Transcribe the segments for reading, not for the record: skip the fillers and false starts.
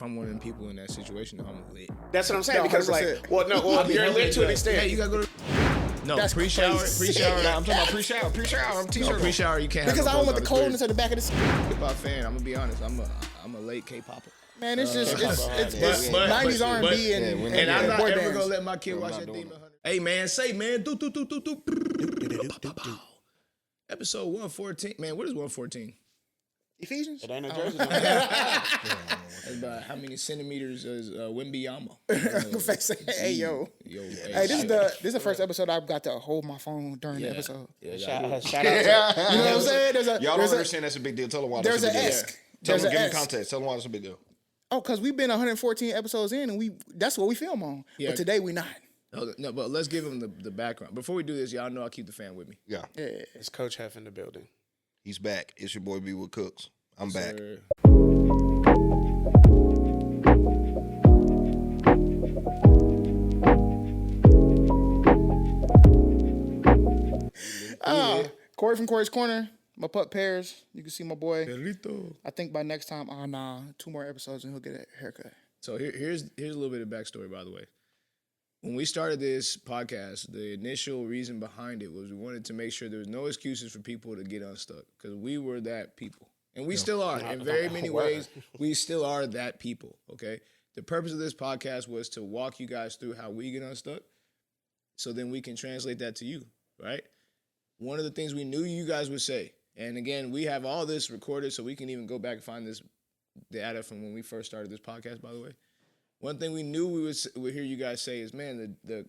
I'm one of them people in that situation, I'm lit. That's what I'm saying, No, because 100%. you're lit to an extent. Hey, you gotta go to... No, That's pre-shower. crazy. Pre-shower. Nah, I'm talking about pre-shower. I'm No, t-shirt. pre-shower, you can't Because have I no don't want the clothes on. coldness at the back of the Hip-hop fan, I'm gonna be honest. I'm a late K-popper. Man, it's just it's but- 90s but- R&B and And I'm not boy ever bands. gonna let my kid watch that Demon Hunter. Hey man, say man, do. Episode 114. Man, what is 114? Ephesians? It ain't a jersey. That's about how many centimeters is Wembanyama? Hey yo. Hey, this is the first episode I've got to hold my phone during the episode. Yeah, Shout out You know what I'm saying? Y'all don't understand that's a big deal. Tell them why that's There's a an big deal. S. Tell There's them, an give them S. context. Tell them why that's a big deal. Oh, because we've been 114 episodes in, and that's what we film on. Yeah. But today we not. No, but let's give him the background. Before we do this, y'all know I keep the fan with me. Yeah. It's Coach Hef in the building. He's back. It's your boy B with Cooks. I'm back. Sir. Cori from Cori's Corner. My pup Pears. You can see my boy. Perrito. I think by next time, 2 more episodes and he'll get a haircut. So here's a little bit of backstory, by the way. When we started this podcast, the initial reason behind it was we wanted to make sure there was no excuses for people to get unstuck, because we were that people. And we still are. In very many ways, we still are that people, okay? The purpose of this podcast was to walk you guys through how we get unstuck, so then we can translate that to you, right? One of the things we knew you guys would say, and again, we have all this recorded, so we can even go back and find this data from when we first started this podcast, by the way. One thing we knew we would hear you guys say is, man, the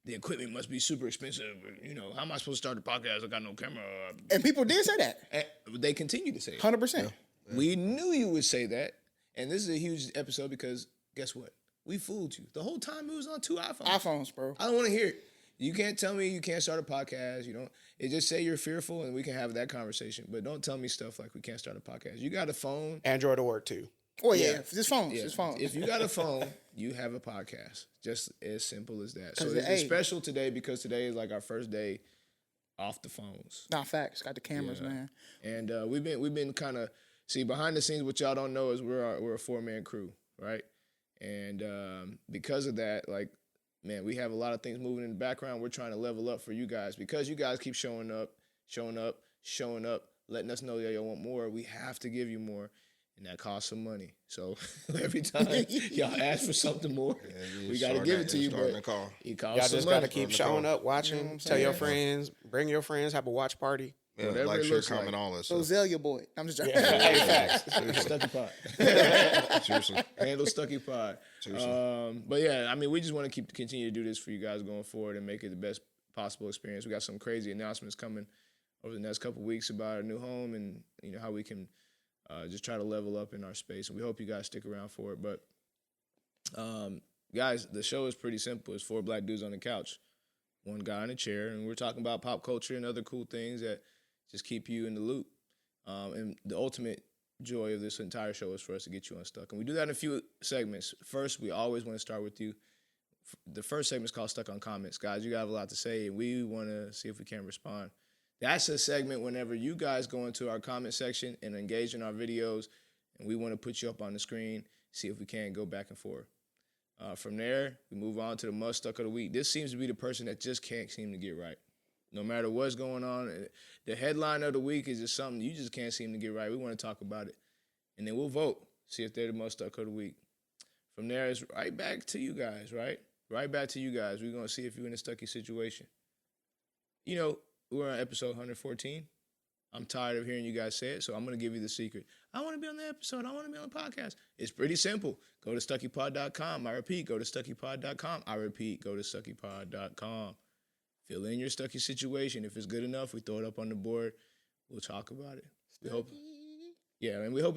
equipment must be super expensive. You know, how am I supposed to start a podcast? I got no camera. And people did say that. And they continue to say it. 100%. Yeah. We knew you would say that. And this is a huge episode because guess what? We fooled you. The whole time it was on 2 iPhones. iPhones, bro. I don't want to hear it. You can't tell me you can't start a podcast. You don't. It just say you're fearful and we can have that conversation. But don't tell me stuff like we can't start a podcast. You got a phone. Android will work too. Oh, yeah. Just phones. Yeah. Just phones. If you got a phone, you have a podcast. Just as simple as that. So 'Cause it's special today because today is like our first day off the phones. Nah, facts. Got the cameras, man. And we've been kind of behind the scenes. What y'all don't know is we're a 4-man crew, right? And because of that, like, man, we have a lot of things moving in the background. We're trying to level up for you guys because you guys keep showing up, letting us know that y'all want more. We have to give you more. And that costs some money. So every time y'all ask for something more, we got to give it to you. But it costs Y'all some just money. got to keep showing up, watching, tell your friends, bring your friends, have a watch party. Yeah, Whatever like, it share, looks comment, like. all that So stuff. Zelia boy. I'm just joking. Hey, facts. StuckyPod. Seriously. Handle StuckyPod. But yeah, I mean, we just want to continue to do this for you guys going forward and make it the best possible experience. We got some crazy announcements coming over the next couple of weeks about our new home and how we can just try to level up in our space. And we hope you guys stick around for it. But guys, the show is pretty simple. It's 4 black dudes on the couch, 1 guy in a chair, and we're talking about pop culture and other cool things that just keep you in the loop. And the ultimate joy of this entire show is for us to get you unstuck. And we do that in a few segments. First, we always want to start with you. The first segment is called Stuck on Comments. Guys, you got a lot to say, and we want to see if we can respond. That's a segment whenever you guys go into our comment section and engage in our videos, and we want to put you up on the screen, see if we can go back and forth. From there, we move on to the Muhstucka of the week. This seems to be the person that just can't seem to get right. No matter what's going on, the headline of the week is just something you just can't seem to get right. We want to talk about it. And then we'll vote, see if they're the Muhstucka of the week. From there, it's right back to you guys, right? Right back to you guys. We're going to see if you're in a Stucky situation. We're on episode 114. I'm tired of hearing you guys say it, so I'm going to give you the secret. I want to be on the episode. I want to be on the podcast. It's pretty simple. Go to StuckyPod.com. I repeat, go to StuckyPod.com. I repeat, go to StuckyPod.com. Fill in your Stucky situation. If it's good enough, we throw it up on the board. We'll talk about it. We hope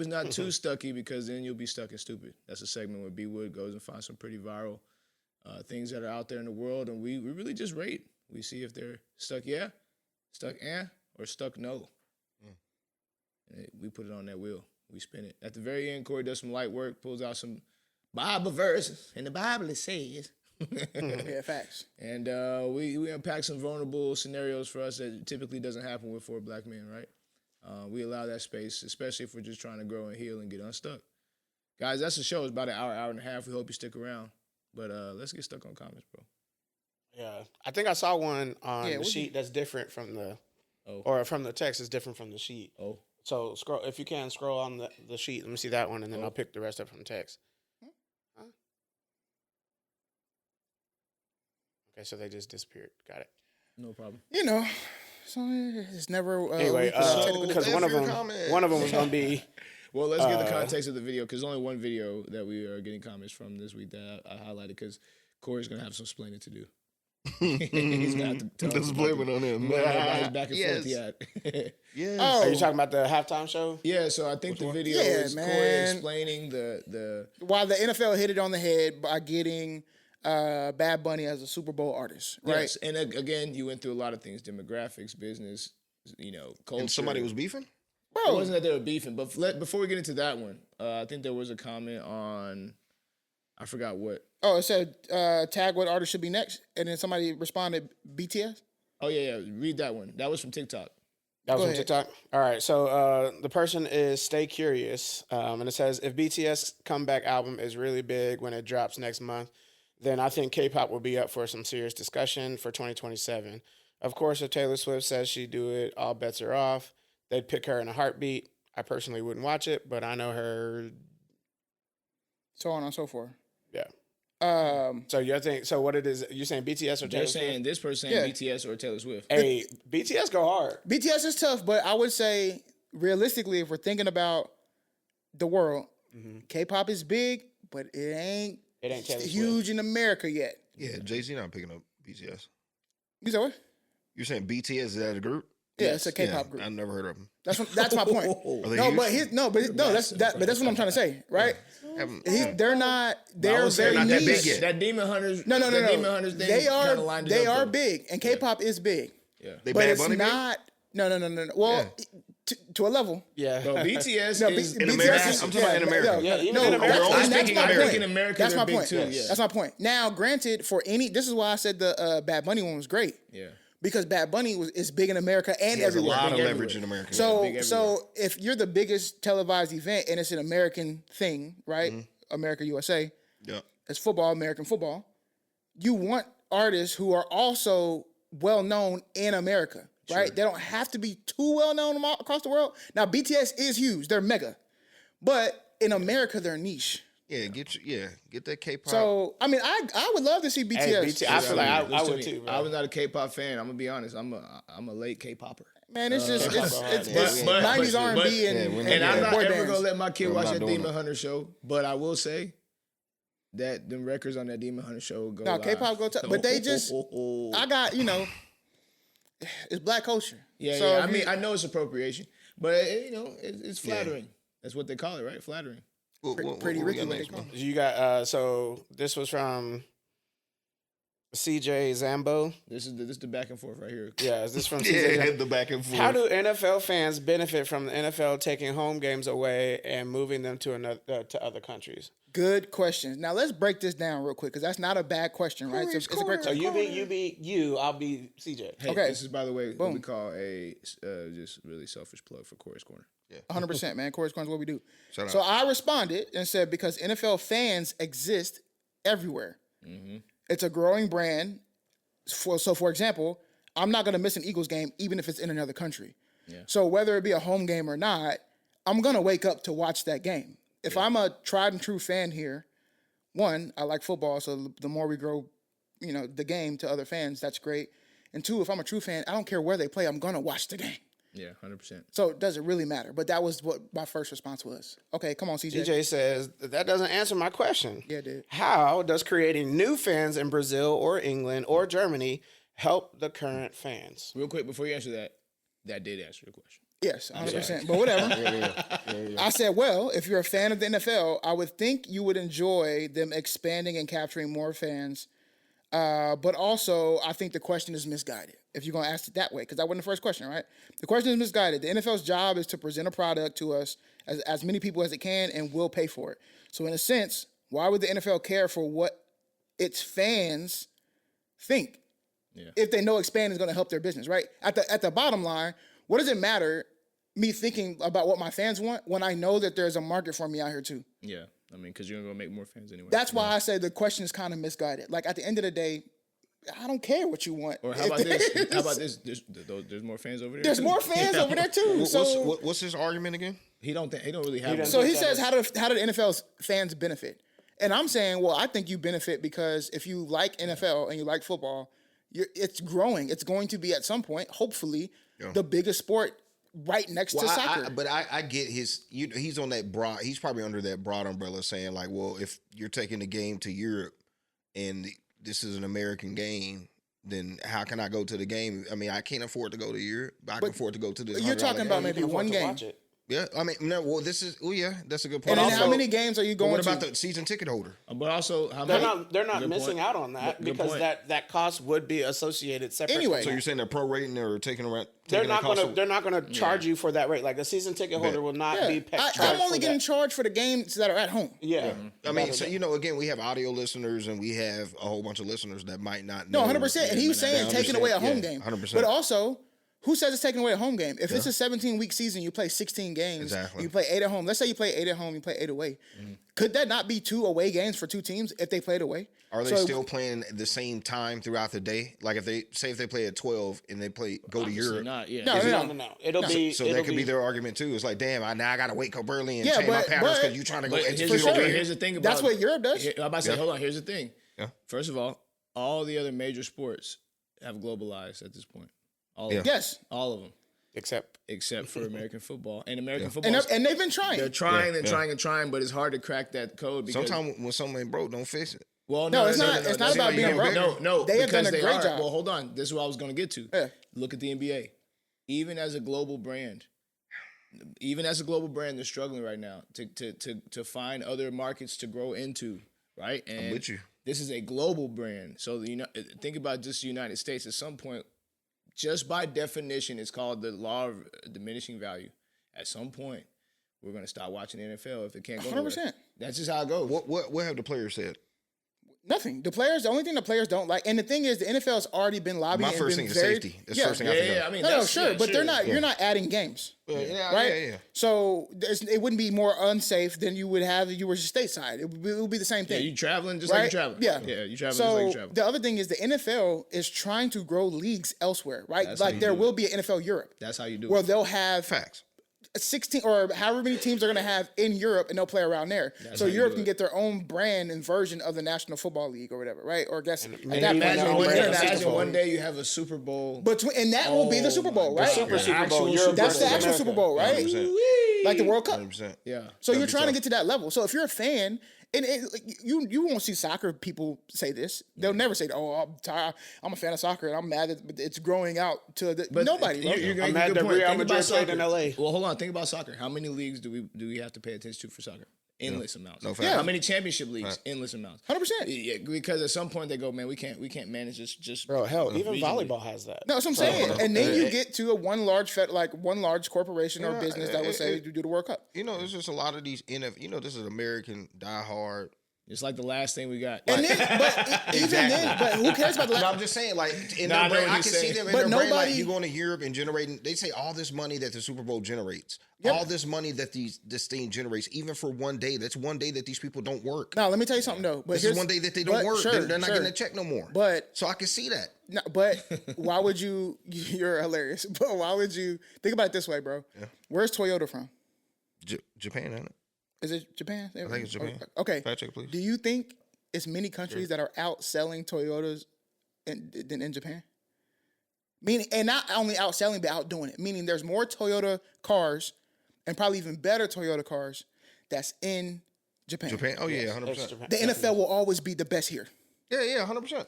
it's not too stucky because then you'll be stuck and stupid. That's a segment where B Wood goes and finds some pretty viral things that are out there in the world, and we really just rate. We see if they're stuck, yeah, stuck, or stuck, no. And we put it on that wheel. We spin it. At the very end, Cori does some light work, pulls out some Bible verses. In the Bible, it says. Yeah, facts. And we unpack some vulnerable scenarios for us that typically doesn't happen with 4 black men, right? We allow that space, especially if we're just trying to grow and heal and get unstuck. Guys, that's the show. It's about an hour and a half. We hope you stick around. But let's get stuck on comments, bro. Yeah, I think I saw one on the sheet that's different from the, or from the text is different from the sheet. Oh. So scroll if you can scroll on the sheet. Let me see that one, and then I'll pick the rest up from the text. Huh? Okay, so they just disappeared. Got it. No problem. You know, so it's never. Anyway, because one of them was gonna be. Well, let's get the context of the video because there's only one video that we are getting comments from this week that I highlighted because Corey's gonna have some explaining to do. He's gonna have to tell us blame it on him. About his back and forth he had. Yes. Are you talking about the halftime show? Yeah, so I think the video is Corey explaining the why the NFL hit it on the head by getting Bad Bunny as a Super Bowl artist, right? Yes, and again, you went through a lot of things: demographics, business, culture. And somebody was beefing? Bro. It wasn't that they were beefing, but before we get into that one, I think there was a comment on, I forgot what. Oh, it said tag what artist should be next, and then somebody responded BTS. Oh yeah, read that one. That was from TikTok. That was from TikTok. All right, so the person is Stay Curious, and it says if BTS comeback album is really big when it drops next month, then I think K-pop will be up for some serious discussion for 2027. Of course, if Taylor Swift says she'd do it, all bets are off. They'd pick her in a heartbeat. I personally wouldn't watch it, but I know her. So on and so forth. Yeah. So you think what it is? You saying BTS or Taylor Swift? Saying this person saying BTS or Taylor Swift. Hey, BTS go hard. BTS is tough, but I would say realistically, if we're thinking about the world, K-pop is big, but it ain't Taylor huge Swift in America yet. Yeah, Jay-Z not picking up BTS. You said what? You're saying BTS is that a group? Yeah, it's a K-pop group. I've never heard of them. That's my point. That's what I'm trying to say, right? They're very not that niche. big yet. That Demon Hunters. No. Demon Hunters thing They are big, and K-pop is big. Yeah, They but Bad it's Bunny not. No. Well, to a level. Yeah. Bro, BTS No, is BTS in America. is- I'm talking about in America. Yeah, even No, in America. We're only that's speaking my America. point. In America, That's they're my big point. too, yeah. That's my point. Now, granted, this is why I said the Bad Bunny one was great. Yeah. Because Bad Bunny is big in America and He has a everywhere. lot of Big leverage everywhere. in America. So if you're the biggest televised event and it's an American thing, right? America, USA, yeah. it's football, American football. You want artists who are also well known in America, right? They don't have to be too well known across the world. Now BTS is huge; they're mega, but in America they're niche. Yeah, get that K-pop. So I mean, I would love to see BTS. Hey, I feel like I would too, bro. I was not a K-pop fan. I'm gonna be honest. I'm a late K-popper. Man, it's just it's But- 90s R&B And I'm not boy ever bands. gonna let my kid We're watch not that doing Demon it. Hunter show. But I will say that them records on that Demon Hunter show go. No, live. K-pop go tough, but they just I got it's black culture. Yeah, So yeah. if I mean, you- I know it's appropriation, but it's flattering. That's what they call it, right? Flattering. Pretty we Ricky, got what they next, call man? it. You got so this was from CJ Zambo. This is the back and forth right here. Yeah, is this from CJ Yeah, Zambo? the back and forth. How do NFL fans benefit from the NFL taking home games away and moving them to to other countries? Good questions. Now let's break this down real quick because that's not a bad question, right? It's a great So question. you be you, I'll be CJ. Hey, Okay. This is, by the way, what Boom. we call a just really selfish plug for Corey's Corner. 100%, man. Correspondence what we do. Shout out. So I responded and said because NFL fans exist everywhere. It's a growing brand. For example, I'm not going to miss an Eagles game even if it's in another country. Yeah. So whether it be a home game or not, I'm going to wake up to watch that game. If I'm a tried and true fan here, one, I like football, so the more we grow, the game to other fans, that's great. And two, if I'm a true fan, I don't care where they play, I'm going to watch the game. Yeah, 100%. So it doesn't really matter. But that was what my first response was. Okay, come on, CJ. CJ says that doesn't answer my question. Yeah, it did. How does creating new fans in Brazil or England or Germany help the current fans? Real quick before you answer that did answer the question. Yes, 100%. But whatever. I said, well, if you're a fan of the NFL, I would think you would enjoy them expanding and capturing more fans. But also, I think the question is misguided if you're going to ask it that way, because that wasn't the first question, right? The question is misguided. The NFL's job is to present a product to us, as many people as it can, and will pay for it. So in a sense, why would the NFL care for what its fans think if they know expanding is going to help their business, right? At the bottom line, what does it matter me thinking about what my fans want when I know that there's a market for me out here too? Yeah, I mean, because you're going to make more fans anyway. That's why I say the question is kind of misguided. Like, at the end of the day, I don't care what you want. Or how about this? How about this? There's more fans over there. There's more fans over there too. So What's his argument again? He don't really have. One. So he says, how do the NFL's fans benefit? And I'm saying, well, I think you benefit because if you like NFL and you like football, it's growing. It's going to be at some point, hopefully, the biggest sport right next to soccer. But I get his. He's on that broad. He's probably under that broad umbrella, saying like, well, if you're taking the game to Europe and this is an American game, then how can I go to the game? I mean, I can't afford to go to Europe, but I can afford to go to this. You're talking about maybe one game. Yeah, I mean, no. Well, this is. Oh, yeah, that's a good point. And then Also, how many games are you going to? What about the season ticket holder? But also, how They're many? not Good missing point. out on that Good because point. that cost would be associated separately. Anyway. So you're saying they're prorating or taking around? They're not gonna charge you for that rate. Like the season ticket holder will not be charged. I'm only for getting that. charged for the games that are at home. Yeah. I mean, so again, we have audio listeners and we have a whole bunch of listeners that might not No, know. 100%. And he was saying taking away a home game. 100%. But also, who says it's taking away a home game? If it's a 17-week season, you play 16 games. Exactly. You play 8 at home. Let's say you play 8 at home, you play 8 away. Could that not be 2 away games for 2 teams if they played away? Are they still playing the same time throughout the day? Like if they play at 12 and they go to Europe. Not, yeah. No. It'll be. So that could be their argument too. It's like, damn, now I got to wake up early and Yeah, change my but- patterns because but- you trying to go But execute sure. over here. here's the thing about That's what Europe does. I'm about to say, hold on. Here's the thing. Yeah. First of all the other major sports have globalized at this point. All of them. Yes. All of them, except for American football. And American football, And they've been trying. they're trying and trying and trying, but it's hard to crack that code. Because, Sometimes when something ain't broke, don't fix it. well, No, it's not about being broke. No, They have because done a they great are. job. Well, hold on. This is what I was going to get to. Yeah. Look at the NBA. Even as a global brand, they're struggling right now to find other markets to grow into, right? And I'm with you. this is a global brand. So think about just the United States. At some point, just by definition, it's called the law of diminishing value. At some point, we're going to stop watching the NFL if it can't go 100%. nowhere. That's just how it goes. What have the players said? Nothing. The only thing the players don't like, and the thing is, the NFL's already been lobbying. My first and thing been is very, safety. That's the first thing I think of. I mean, No, sure, but they're not. Yeah. You're not adding games, Yeah, right? yeah. So it wouldn't be more unsafe than you would have if you were stateside. It would be the same Yeah, thing. you traveling just like you traveling. Yeah, you traveling just So like you traveling. the other thing is the NFL is trying to grow leagues elsewhere, right? That's how Like you there do it. will be an NFL Europe That's how you do where it. they'll have Facts. 16 or however many teams they're going to have in Europe, and they'll play around there. So how you Europe do can it. get their own brand and version of the National Football League or whatever, right? Or I guess at And that point, imagine their own one day- international Imagine football one league. day you have a Super Bowl. And that will be the Super Bowl, right? Super Bowl. actual Europe Super That's the versus actual America. Super Bowl, right? 100%. Like the World Cup. 100%. Yeah. So That'd you're be trying to tough. get to that level. So if you're a fan, and you won't see soccer people say this. They'll never say, "Oh, I'm tired. I'm a fan of soccer and I'm mad that it's growing out to the nobody." Bro. You're I'm making mad a good that point. Real Think about Madrid played soccer. in LA. Well, hold on. Think about soccer. How many leagues do we have to pay attention to for soccer? Endless amounts. No facts. Yeah. How many championship leagues? Endless amounts. 100%. Yeah, because at some point they go, man, we can't manage this. Just Bro, hell, even regionally. volleyball has that. No, that's what I'm saying. And then you get to one large corporation or Yeah, business that will say, "You do the World Cup." It's just a lot of these this is American diehard. It's like the last thing we got. And then, but even then, but who cares about the? No, I'm just saying, like, in No, I their know brain, what I you're can saying. see them in But their brain, like, nobody- you going to Europe and generating, they say all this money that the Super Bowl generates, Yep. all this money that this thing generates, even for one day, that's one day that these people don't work. No, let me tell you something though. But This is here's- one day that they don't but work. sure, they're not sure. getting a check no more. But So I can see that. no, but why would you? You're hilarious. But why would you think about it this way, bro? Yeah. Where's Toyota from? Japan, ain't it? Is it Japan? I think it's Japan. Okay. Fact check, please. Do you think it's many countries that are outselling Toyotas than in Japan? Meaning, and not only outselling, but outdoing it. Meaning, there's more Toyota cars, and probably even better Toyota cars that's in Japan. Japan? Oh, yeah, That's 100%. Japan. The NFL will always be the best here. Yeah, 100%.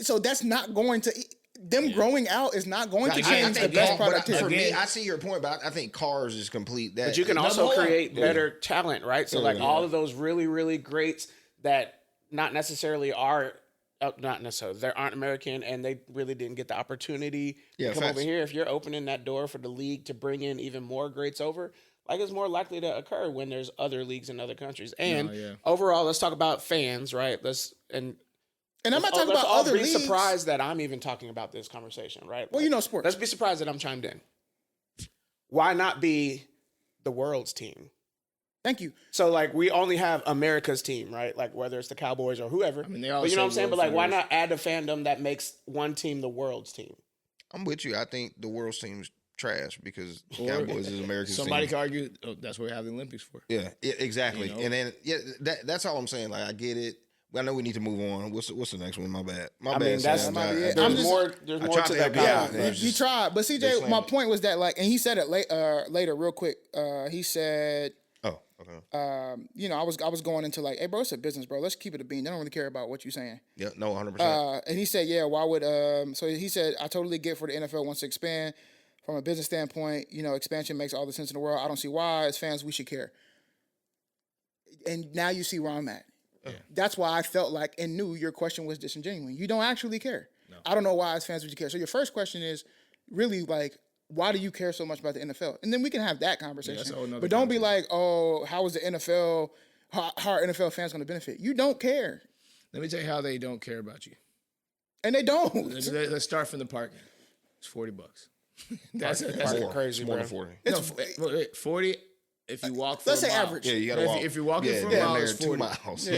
So that's not going to them growing out is not going to I change the think best but productivity. for me, I see your point, but I think cars is complete. That But you can Number also one. create better talent, right? So, like, Yeah. all of those really, really greats that not necessarily are, not necessarily, they aren't American and they really didn't get the opportunity Yeah, to come facts. over here. If you're opening that door for the league to bring in even more greats over, like, it's more likely to occur when there's other leagues in other countries. And yeah. overall, let's talk about fans, right? And I'm not talking let's about all other be leagues. surprised that I'm even talking about this conversation, right? Well, you know sports. Let's be surprised that I'm chimed in. Why not be the world's team? Thank you. So like we only have America's team, right? Like whether it's the Cowboys or whoever. I mean, they all but you know what I'm say saying? But world like, why figures. not add a fandom that makes one team the world's team? I'm with you. I think the world seems trash because Or Cowboys is America's Somebody team. can argue, that's what we have the Olympics for. Yeah, exactly. You know? And then that's all I'm saying. Like I get it. I know we need to move on. What's the next one? My bad. I mean, that's Sam. might be it. There's I'm just- more. There's more tried to to that. help you out, conversation. man. You tried, but CJ, Explain my it. point was that like, and he said it later, real quick. He said, Oh, okay. you know, I was going into like, hey, bro, it's a business, bro. Let's keep it a bean. They don't really care about what you're saying. Yeah, no, 100%. And he said, yeah, why would so he said, I totally get for the NFL wants to expand from a business standpoint. You know, expansion makes all the sense in the world. I don't see why, as fans, we should care. And now you see where I'm at. Yeah. That's why I felt like and knew your question was disingenuous. You don't actually care. No. I don't know why, as fans, would you care. So your first question is really like, why do you care so much about the NFL? And then we can have that conversation. that's a whole nother but don't be conversation. like, oh, how is the NFL? How are NFL fans going to benefit? You don't care, Let me tell you how they don't care about you. and they don't. Let's start from the parking. It's $40. that's More, crazy, more bro. than 40. no, 40 if you walk for Let's a say mile. average. Yeah, you gotta walk. If you're walking for a down mile, there it's 2 40. miles. Yeah.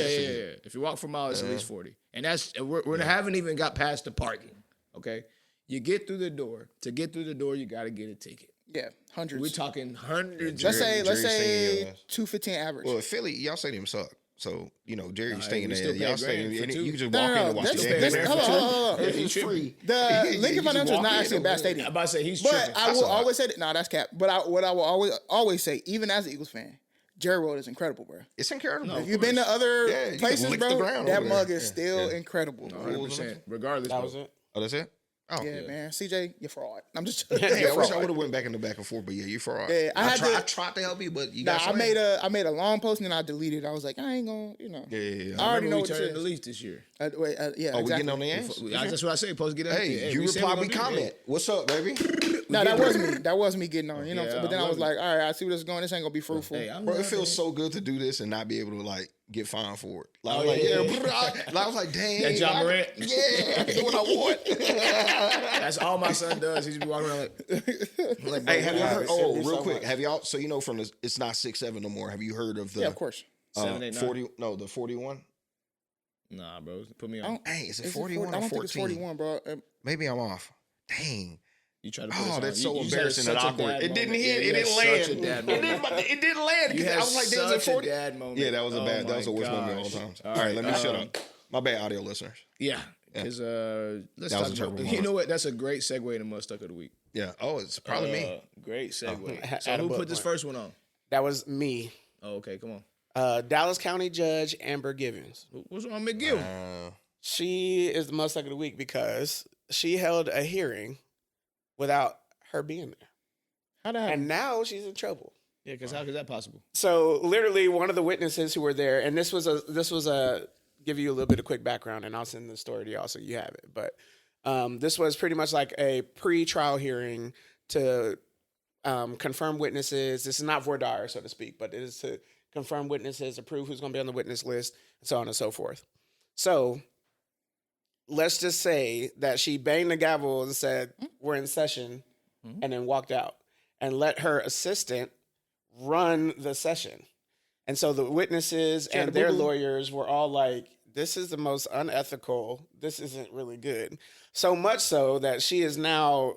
If you walk for a mile, it's at least 40. And that's we haven't even got past the parking. Okay, you get through the door. To get through the door, you got to get a ticket. Yeah, hundreds. We're talking hundreds. let's say Jerry's saying, yeah. 215 average. Well, Philly, y'all stadium suck. So, you know, Jerry's Nah, staying we there. still pay Y'all grand stadium, for and two. you can just No, walk no, in no, and watch that's- the that's- game. hold on. It's free. The You Lincoln just Financial is walk not in actually a and bad win. stadium. I'm about to say he's But tripping. I will always say that. No, that's cap. But what I will always say, even as an Eagles fan, Jerry Road is incredible, bro. It's incredible. If you've been to other Yeah, you can places, lick the bro, ground that over mug there. is still incredible. 100%. Regardless, That was though. it. Oh, that's it? Oh, Yeah, man. CJ, you're fraud. I'm just. Yeah, I wish I fraud. would have went back in the back and forth, but yeah, you fraud. Yeah, I tried to help you, but you Nah, got I made a long post and then I deleted it. I was like, I ain't gonna, you know. Yeah. I already know we what it turned is. the leaf this year. Yeah, Oh, we exactly. getting on the ass? That's what I say. Supposed to get up. Hey, you we said reply, we we gonna do comment. it. What's up, baby? No, that was me. That was me getting on. You know what I'm saying? Yeah, But then I I was love like, all right, I see where this is going. This ain't gonna be fruitful. Hey, I'm Bro, it not- feels so good to do this and not be able to like get fined for it. Like, I was Oh, like, yeah. bro. I was like, dang. That John Morant? Yeah, I can do what I want. That's all my son does. He just be walking around like, Hey, have you Yeah, heard? it Oh, should be real so quick, much. have y'all? So you know, from the it's not 6'7" no more. Have you heard of the? Yeah, of course. 7, 8, 9. 40. No, the 41. Nah, bro. Put me I on. don't, Hey, is it is 41 I or don't think it's 14? 41, bro. Maybe I'm off. Dang. You try to put us Oh, on. that's You- so you just embarrassing had and such a awkward. dad It didn't moment. hit. Yeah, It you didn't had land. such a dad It moment. didn't land. You I had was like, damn, is it such 40? a dad moment. Yeah, that was a bad. That was the my worst moment of all gosh. time. All All right, let me shut um, up. My bad, audio listeners. Yeah, because let's That was talk a terrible about. You moment. know what? That's a great segue into Muhstuck of the week. Yeah. Oh, it's probably me. Great segue. Add So a who bullet put this point. first one on? That was me. Oh, okay, come on. Dallas County Judge Amber Givens. What's wrong with McGill? She is the Muhstuck of the week because she held a hearing without her being there. How'd that happen? And now she's in trouble. Yeah, because how is that possible? So literally one of the witnesses who were there, and this was a give you a little bit of quick background, and I'll send the story to y'all so you have it. But this was pretty much like a pre-trial hearing to confirm witnesses. This is not voir dire, so to speak, but it is to confirm witnesses, approve who's going to be on the witness list, and so on and so forth. So let's just say that she banged the gavel and said, "We're in session," and then walked out and let her assistant run the session. And so the witnesses and their lawyers were all like, this is the most unethical. This isn't really good. So much so that she is now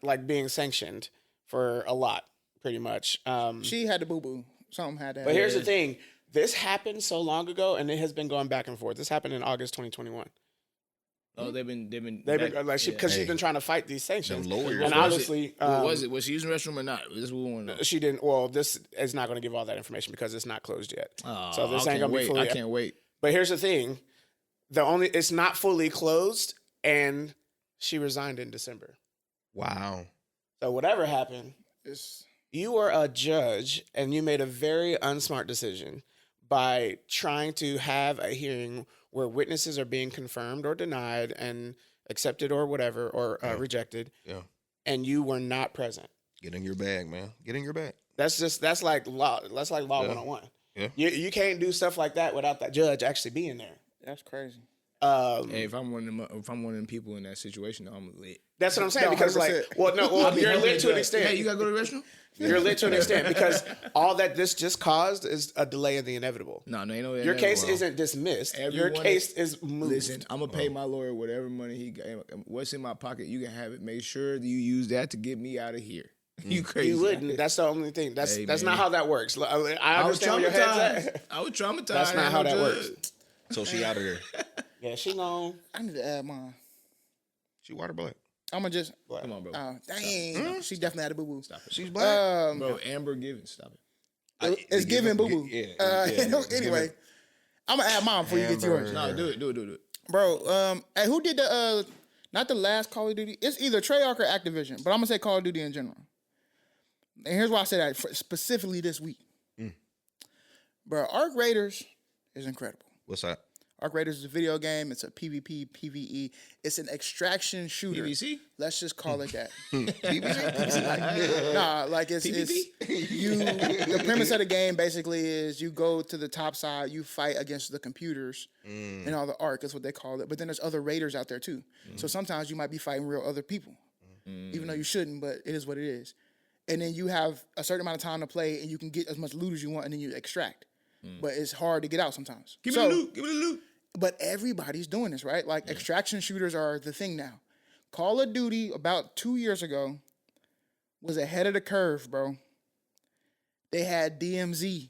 like being sanctioned for a lot, pretty much. She had the boo boo. Something had to happen. But here's the thing. This happened so long ago, and it has been going back and forth. This happened in August 2021. Oh, they've been Like because she's been trying to fight these sanctions. Them lawyers. And What was obviously, it? What was it? Was she using the restroom or not? This is what we want to know. she didn't. Well, this is not going to give all that information because it's not closed yet. Oh, So this I ain't can't gonna be wait. fully. I can't wait. But here's the thing: it's not fully closed, and she resigned in December. Wow. So whatever happened, you are a judge, and you made a very unsmart decision by trying to have a hearing where witnesses are being confirmed or denied and accepted or whatever or rejected. Yeah. And you were not present. Get in your bag, man. Get in your bag. That's like law. That's like law 101. Yeah. You can't do stuff like that without that judge actually being there. That's crazy. Hey, if I'm one of them people in that situation, I'm lit. That's what I'm saying. No, Because 100%. you're lit to an extent. Hey, you gotta go to the restroom? You're lit to an extent because all that this just caused is a delay in the inevitable. No, ain't no. Your case isn't dismissed. Your case is moved. Listen, I'm gonna pay my lawyer whatever money he got. What's in my pocket, you can have it. Make sure that you use that to get me out of here. You crazy? You wouldn't. That's the only thing. That's Hey, that's man. not how that works. I was understand where your head's traumatized. at. I was traumatized. That's not how that works. So she out of there. Yeah, she gone. I need to add mine. She water black. I'm gonna just. Come on, bro. Dang, she definitely had a boo boo. Stop it. She's black. Bro, Amber Givens, stop it. It's giving boo boo. Yeah. Anyway, I'm gonna add mine before you get to yours, No, do it. bro. Hey, who did the not the last Call of Duty? It's either Treyarch or Activision, but I'm gonna say Call of Duty in general. And here's why I say that specifically this week, bro. Arc Raiders is incredible. What's that? Arc Raiders is a video game. It's a PvP, PvE. It's an extraction shooter. PVC? Let's just call it that. PVC? Nah, like it's you. The premise of the game basically is you go to the top side, you fight against the computers and all the Arc is what they call it. But then there's other raiders out there too. So sometimes you might be fighting real other people, even though you shouldn't. But it is what it is. And then you have a certain amount of time to play, and you can get as much loot as you want, and then you extract. But it's hard to get out sometimes. Give me the loot. But everybody's doing this, right? Like extraction shooters are the thing now. Call of Duty about 2 years ago was ahead of the curve, bro. They had DMZ.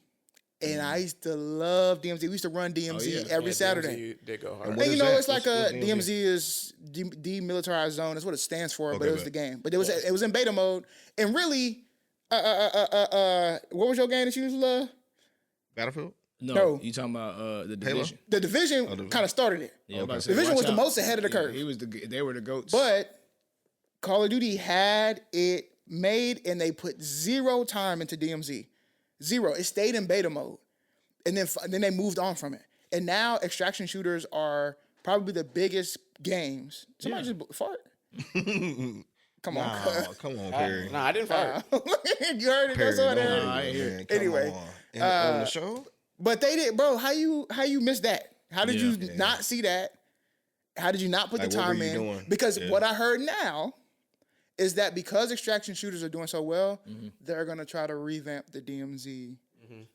And I used to love DMZ. We used to run DMZ every Saturday. They go hard. And you know, that? it's like What's DMZ is demilitarized zone. That's what it stands for, but Okay, it was the game. But it was in beta mode. And really, what was your game that you used to love? Battlefield? No. You talking about the Halo? Division? The Division kind of started it. Yeah, I'm about to say, Division watch was the out. most ahead of the curve. They were the goats. But Call of Duty had it made, and they put zero time into DMZ. Zero. It stayed in beta mode. And then they moved on from it. And now extraction shooters are probably the biggest games. Somebody just fart? Come on. Come on, Perry. Nah, I didn't fire. You heard it? Perry, That's what I don't heard. do I that, ain't hear man. it. Come Anyway, on. On the show? But they did, bro. How you missed that? How did you Yeah. not see that? How did you not put Like, the what were time you in? doing? Because Yeah. what I heard now is that because extraction shooters are doing so well, they're gonna try to revamp the DMZ.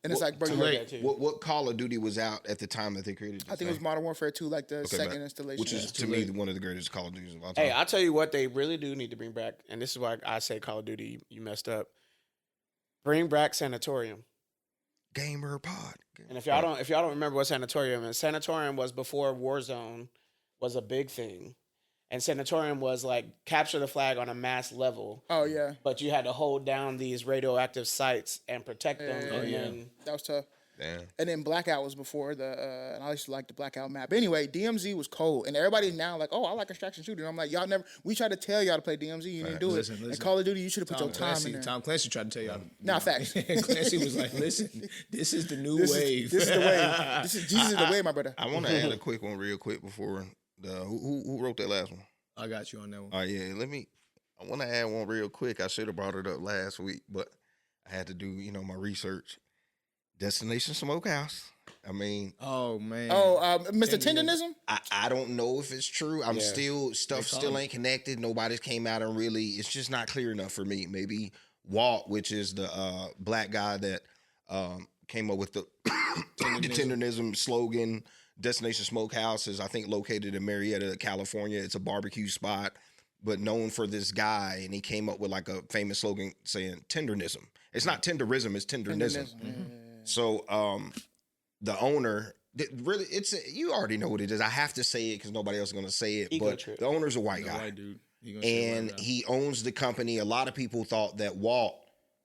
And it's like, bro, Too you- late. What Call of Duty was out at the time that they created this I think it was thing? Modern Warfare 2, like the Okay, second man. installation. Which is, to me, one of the greatest Call of Duties of all time. Hey, I'll tell you what they really do need to bring back, and this is why I say Call of Duty, you messed up. Bring back Sanatorium. Gamer Pod. And if y'all don't remember what Sanatorium is, Sanatorium was before Warzone was a big thing. And Sanatorium was like capture the flag on a mass level. Oh yeah, But you had to hold down these radioactive sites and protect them. Yeah. And yeah. then that was tough. Damn. And then Blackout was before the. And I used to like the Blackout map. But anyway, DMZ was cold, and everybody's now like, "Oh, I like extraction shooter." And I'm like, "Y'all never." We tried to tell y'all to play DMZ, you didn't do Listen, it. listen. And Call of Duty, you should have put your time in there. Tom Clancy tried to tell y'all. Nah, facts. Clancy was like, "Listen, this is the new wave. This is the way. This is Jesus is the way, my brother. I want to add a quick one real quick before who wrote that last one? I got you on that one. All right, yeah. I want to add one real quick. I should have brought it up last week, but I had to do, my research. Destination Smokehouse. I mean, Oh man. Mr. Tendernism? I don't know if it's true. I'm Yeah. Stuff still ain't connected. Nobody's came out and really, it's just not clear enough for me. Maybe Walt, which is the black guy that came up with the Tendernism slogan. Destination Smokehouse is, I think, located in Marietta, California. It's a barbecue spot, but known for this guy, and he came up with like a famous slogan saying Tendernism. It's not tenderism, it's tendernism. So the owner, really, you already know what it is. I have to say it because nobody else is going to say it. Ego But trip. the owner's a white The guy, white dude. He gonna say it and right now. he owns the company. A lot of people thought that Walt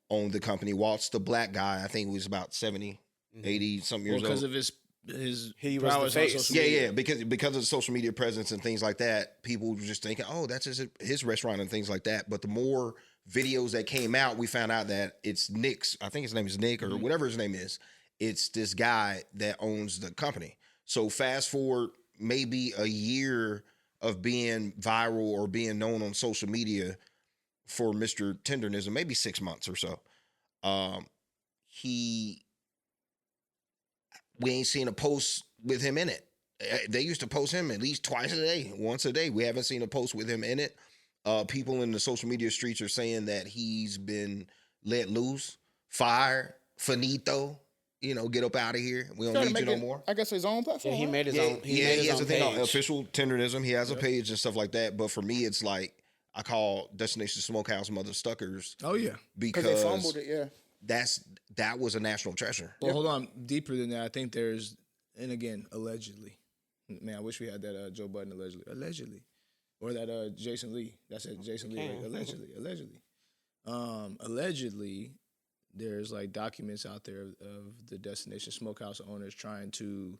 owned the company. Walt's the black guy. I think he was about 70, 80 something years because old. of his He was the prowess on face. social Yeah, media. yeah, because of the social media presence and things like that, people were just thinking, oh, that's his restaurant and things like that. But the more videos that came out, we found out that it's Nick's, I think his name is Nick or whatever his name is. It's this guy that owns the company. So fast forward maybe a year of being viral or being known on social media for Mr. Tendernism, maybe 6 months or so. We ain't seen a post with him in it. They used to post him at least twice a day, once a day. We haven't seen a post with him in it. People in the social media streets are saying that he's been let loose, fired, finito. Get up out of here. We don't need you no more. I guess his own platform. Yeah, he made his own. He has a thing on official Tendernism. He has a page and stuff like that. But for me, it's like I call Destination Smokehouse Muhstuckers. Oh yeah, because they fumbled it. Yeah, that was a national treasure. Well, hold on. Deeper than that, I think there's, and again, allegedly. Man, I wish we had that Joe Budden allegedly, or that Jason Lee. That's it, Jason Lee. Allegedly. Allegedly, there's like documents out there of the Destination Smokehouse owners trying to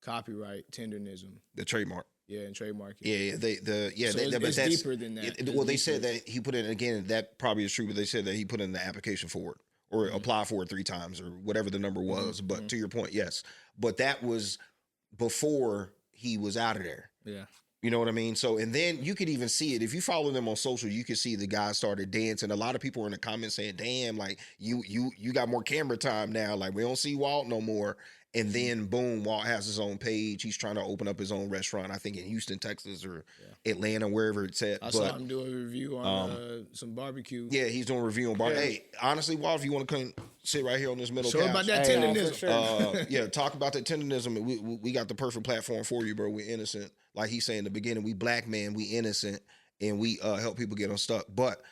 copyright Tendernism. The trademark. Yeah, and trademark it. Yeah. So it's deeper than that. They said that he put in, again, that probably is true, but they said that he put in the application for it or apply for it 3 times or whatever the number was. But to your point, yes. But that was before he was out of there. Yeah. You know what I mean? So, and then you could even see it. If you follow them on social, you could see the guy started dancing. A lot of people were in the comments saying, damn, like you got more camera time now. Like we don't see Walt no more. And then boom, Walt has his own page. He's trying to open up his own restaurant, I think in Houston, Texas or Atlanta, wherever it's at. I saw him do a review on some barbecue. Yeah, he's doing a review on barbecue. Hey, honestly, Walt, if you want to come sit right here on this middle couch. About that tendernism. Talk about that tendernism. We got the perfect platform for you, bro. We're innocent. Like he's saying in the beginning, we black men, we innocent, and we help people get unstuck. But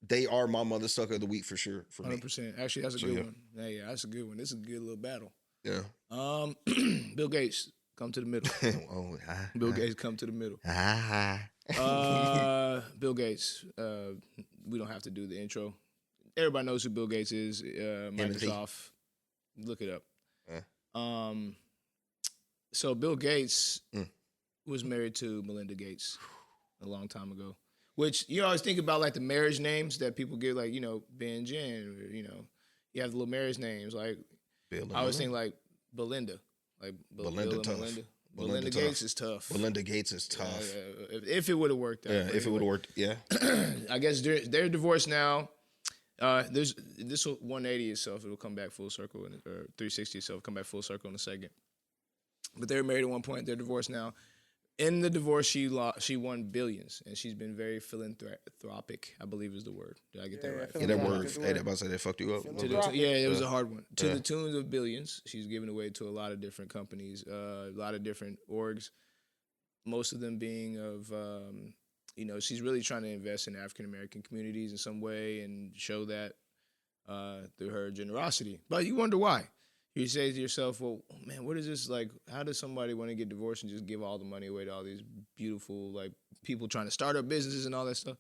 they are my Muhstucka of the week for sure. For 100%. Me. Actually, that's a good one. Yeah, that's a good one. This is a good little battle. Yeah. Bill Gates, come to the middle. Bill Gates, come to the middle. Bill Gates. We don't have to do the intro. Everybody knows who Bill Gates is. Microsoft. Look it up. So Bill Gates was married to Melinda Gates a long time ago. Which you always think about like the marriage names that people give, like, Ben Jen, or, you have the little marriage names like. I always think like Belinda, like Belinda tough. Belinda Gates is tough. Belinda Gates is tough. If it would have worked out. Yeah, if it would have worked. Yeah. I guess they're divorced now. This 180 itself, it'll come back full circle, or 360 itself, come back full circle in a second. But they were married at one point. They're divorced now. In the divorce, she won billions, and she's been very philanthropic, I believe is the word. Did I get that right? Yeah, that word. Hey, that about to say that fucked you up. It was a hard one. To the tunes of billions, she's given away to a lot of different companies, a lot of different orgs, most of them being of, she's really trying to invest in African-American communities in some way and show that through her generosity. But you wonder why. You say to yourself, well, man, what is this like? How does somebody want to get divorced and just give all the money away to all these beautiful, like, people trying to start up businesses and all that stuff?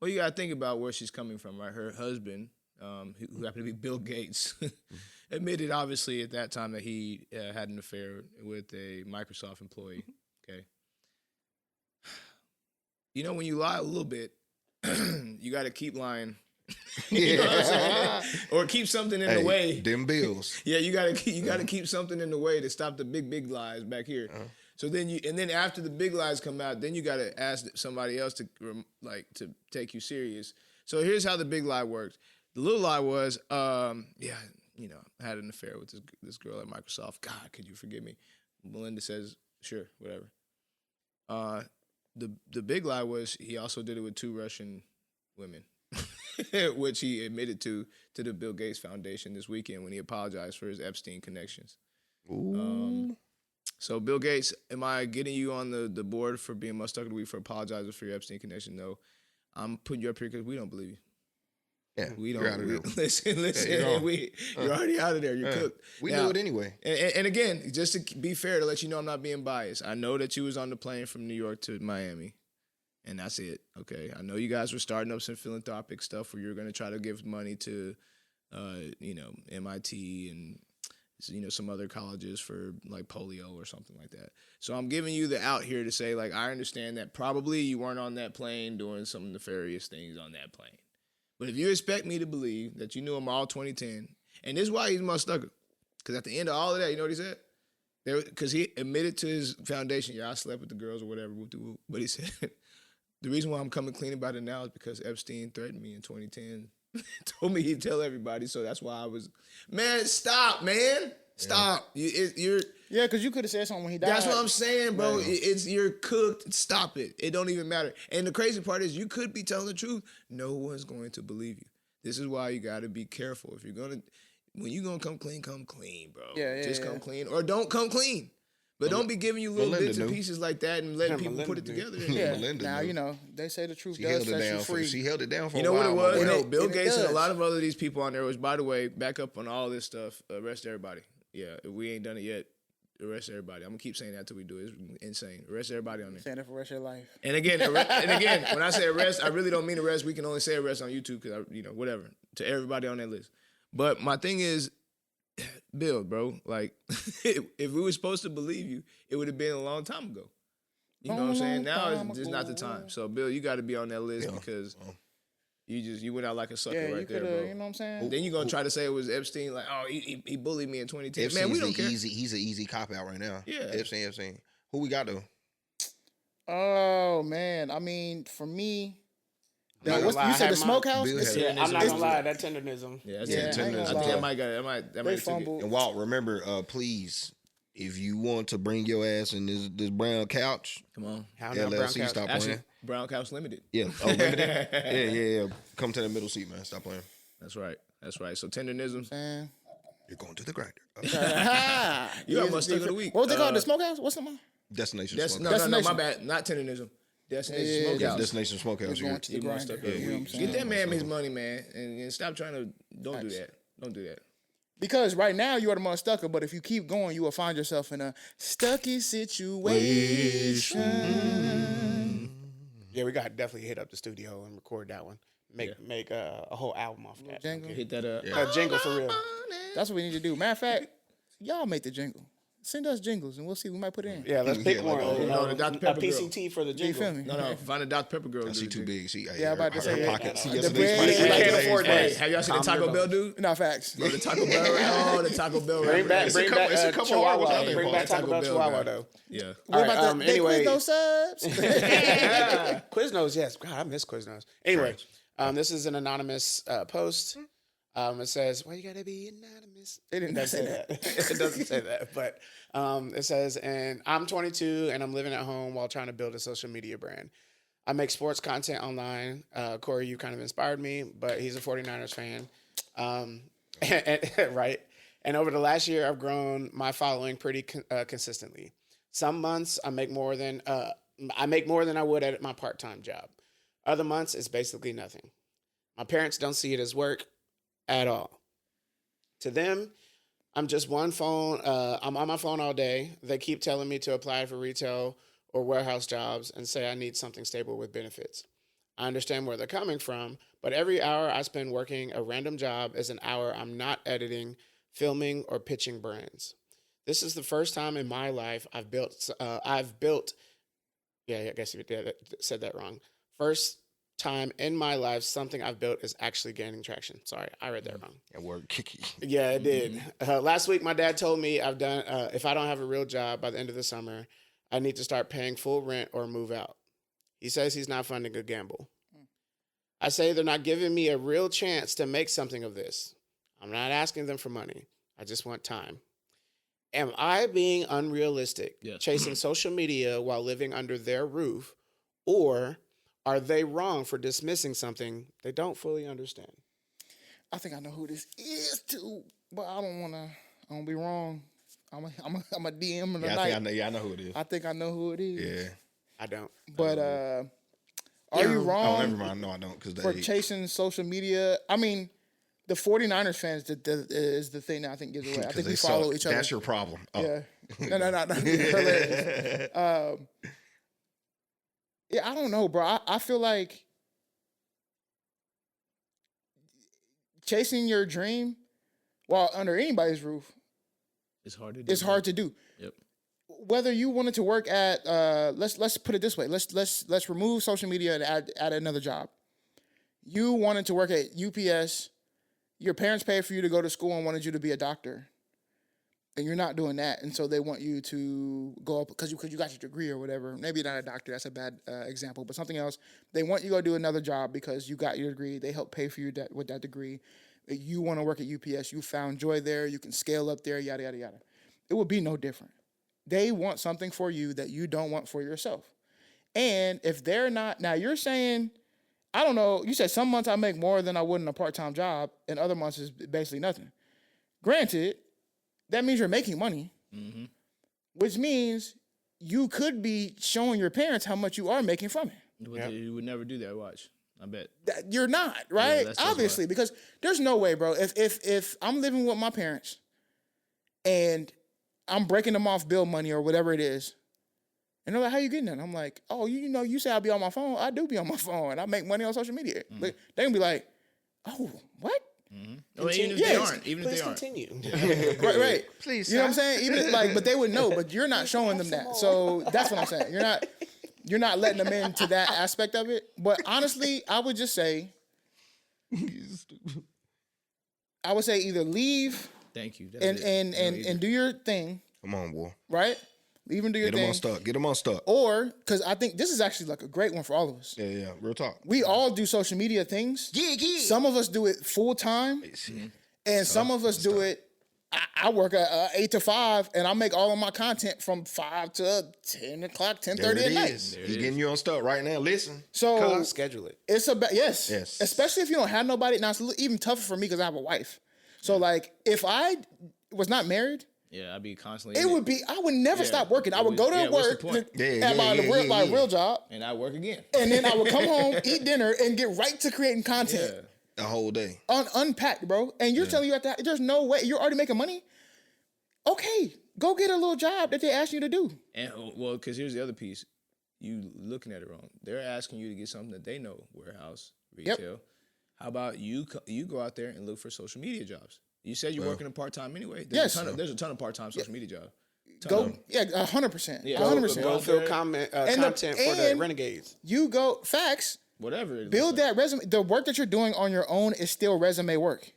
Well, you got to think about where she's coming from, right? Her husband, who happened to be Bill Gates, admitted, obviously, at that time that he had an affair with a Microsoft employee, okay? When you lie a little bit, you got to keep lying. You know what I'm saying? Or keep something in the way. Them bills. Yeah, you gotta keep something in the way to stop the big lies back here. So then after the big lies come out, then you gotta ask somebody else to take you serious. So here's how the big lie works. The little lie was, I had an affair with this girl at Microsoft. God, could you forgive me? Melinda says, sure, whatever. The big lie was he also did it with 2 Russian women. Which he admitted to the Bill Gates Foundation this weekend when he apologized for his Epstein connections. So Bill Gates, am I getting you on the board for being Muhstucka of the week for apologizing for your Epstein connection? No. I'm putting you up here because we don't believe you. Yeah, we don't. You're out of there. Listen. Yeah, you're already out of there. You're cooked. We knew it anyway. And again, just to be fair, to let you know I'm not being biased. I know that you was on the plane from New York to Miami. And that's it, okay? I know you guys were starting up some philanthropic stuff where you're going to try to give money to, MIT and, some other colleges for, like, polio or something like that. So I'm giving you the out here to say, like, I understand that probably you weren't on that plane doing some nefarious things on that plane. But if you expect me to believe that you knew him all 2010, and this is why he's Muhstucka, because at the end of all of that, you know what he said? Because he admitted to his foundation, I slept with the girls or whatever, but he said... The reason why I'm coming clean about it now is because Epstein threatened me in 2010. Told me he'd tell everybody, so that's why I was... Man, stop, man. Stop. Yeah, Yeah, because you could have said something when he died. That's what I'm saying, bro. It's you're cooked. Stop it. It don't even matter. And the crazy part is you could be telling the truth. No one's going to believe you. This is why you got to be careful. If you're going to, when you're going to come clean, bro. Just come clean or don't come clean. But don't be giving you little bits and pieces like that and letting people put it together. Yeah. Now, you know, they say the truth does set you free. She held it down for a while. You know what it was? Bill Gates and a does. lot of other these people on there was, by the way, back up on all this stuff. Arrest everybody. Yeah, if we ain't done it yet, arrest everybody. I'm going to keep saying that till we do it. It's insane. Arrest everybody on there. Saying that for the rest of your life. And again, when I say arrest, I really don't mean arrest. We can only say arrest on YouTube because, whatever, to everybody on that list. But my thing is, Bill, bro, like, if we were supposed to believe you, it would have been a long time ago. You know what I'm saying? Now it's just not the time. So, Bill, you got to be on that list because you went out like a sucker right there, bro. You know what I'm saying? Then you're going to try to say it was Epstein, like, oh, he bullied me in 2010. Epstein's Man, we don't care. He's an easy cop out right now. Yeah. Epstein. Who we got, though? Oh, man. I mean, for me... you said the Smokehouse? I'm not gonna lie, that Tendernism. Yeah, Tendernism. I think I might got it. That might take it. And Walt, remember, please, if you want to bring your ass in this brown couch, Come on. LLC, stop Actually, playing. Brown Couch Limited. Yeah, limited. yeah. Come to the middle seat, man. Stop playing. That's right. So Tendernism. You're going to the grinder. You got Muhstucka of the week. What was it called? The Smokehouse? What's the one? Destination No, my bad. Not Tendernism. Destination Smokehouse. Destination Smokehouse. Going to the grinder. You know what I'm saying? Get that man his money, man, and stop trying to. Don't do that. Don't do that. Because right now you are the Muhstucka, but if you keep going, you will find yourself in a stucky situation. Yeah, we got to definitely hit up the studio and record that one. Make a whole album off that. Jingle. Hit that up. A jingle for real. That's what we need to do. Matter of fact, y'all make the jingle. Send us jingles and we'll see. We might put it in. Yeah, let's pick one. the Dr. Pepper a PCT for the You jingle. feel me? No. Find a Dr. Pepper girl. She too big. Yeah, I'm about to say her that. pockets. The bread- I can't afford Hey, that. have y'all seen the Taco Bell dude? No, facts. The Taco Bell. The Taco Bell. Bring back It's a couple Chihuahua. hours out Bring there. back Taco Bell Chihuahua though. Yeah. What about right, the anyway. Quiznos subs? Quiznos, yes. God, I miss Quiznos. Anyway, this is an anonymous post. It says, "Why you gotta be anonymous?" They didn't It say doesn't that. it doesn't say that, but it says, "And I'm 22 and I'm living at home while trying to build a social media brand. I make sports content online. Cori, you kind of inspired me, but he's a 49ers fan, right? And over the last year, I've grown my following pretty consistently. Some months I make more than I would at my part-time job. Other months it's basically nothing. My parents don't see it as work at all. To them, I'm just one phone. I'm on my phone all day. They keep telling me to apply for retail or warehouse jobs and say I need something stable with benefits. I understand where they're coming from, but every hour I spend working a random job is an hour I'm not editing, filming, or pitching brands. This is the first time in my life I've built. Yeah, I guess you said that wrong. First time in my life something I've built is actually gaining traction. Sorry, I read that wrong. That word kicky. Yeah, it did. Last week, my dad told me if I don't have a real job by the end of the summer, I need to start paying full rent or move out. He says he's not funding a gamble. I say they're not giving me a real chance to make something of this. I'm not asking them for money. I just want time. Am I being unrealistic, chasing social media while living under their roof, or are they wrong for dismissing something they don't fully understand? I think I know who this is too, but I don't be wrong. I'm a DM in the night. I know who it is. I think I know who it is. Yeah. I don't. But are you wrong? Oh, never mind. No, I don't. For chasing social media. I mean, the 49ers fans is the thing that I think gives away. I think we follow each other. That's your problem. Oh. Yeah. No. Hilarious. Yeah, I don't know, bro. I feel like chasing your dream while under anybody's roof It's hard to do. is hard to do. Yep. Whether you wanted to work at let's put it this way. Let's remove social media and add another job. You wanted to work at UPS. Your parents paid for you to go to school and wanted you to be a doctor. And you're not doing that, and so they want you to go up because you got your degree or whatever. Maybe not a doctor; that's a bad example, but something else. They want you to go do another job because you got your degree. They help pay for you with that degree. You want to work at UPS. You found joy there. You can scale up there. Yada yada yada. It would be no different. they want something for you that you don't want for yourself. And if they're not, now you're saying, I don't know, you said some months I make more than I would in a part-time job, and other months is basically nothing. Granted, that means you're making money, which means you could be showing your parents how much you are making from it. But you would never do that. Watch, I bet. You're not, right? that's just Obviously, because there's no way, bro. If I'm living with my parents and I'm breaking them off bill money or whatever it is, and they're like, "How you getting that?" I'm like, "Oh, you say I'll be on my phone. I do be on my phone, and I make money on social media." Like, they gonna be like, "Oh, what?" Well, even if they aren't, even if they aren't. Continue. Right. Please, You know what I'm saying? Even but they would know, but you're not showing them that. So that's what I'm saying. You're not letting them into that aspect of it. But honestly, I would just say, I would say either leave Thank you. and do your thing, Come on, boy. right? Leave and do your Get them thing. unstuck. Get them unstuck. Or, because I think this is actually like a great one for all of us. Yeah. Real talk. We all do social media things. Yeah. Some of us do it full time, and some of us do it. I work 8 to 5, and I make all of my content from 5 to 10 o'clock, 10:30 There at it night. is. He's getting you unstuck right now. Listen. So Schedule it. it's about yes, Yes. especially if you don't have nobody. Now it's even tougher for me because I have a wife. So like, if I was not married, Yeah, I'd be constantly. it would be. I would never stop working. I would go to what's the work point? at my real job, and I work again. and then I would come home, eat dinner, and get right to creating content. The whole day. Unpacked, bro. And you're telling you that there's no way you're already making money. Okay, go get a little job that they ask you to do. And well, because here's the other piece. You looking at it wrong. They're asking you to get something that they know, warehouse, retail. How about you go out there and look for social media jobs? You said you're working a part-time anyway. There's a ton of part-time social media jobs. 100%. Yeah. 100%. Go fill content for the Renegades. You go facts. Whatever. It Build looks like. that resume. The work that you're doing on your own is still resume work.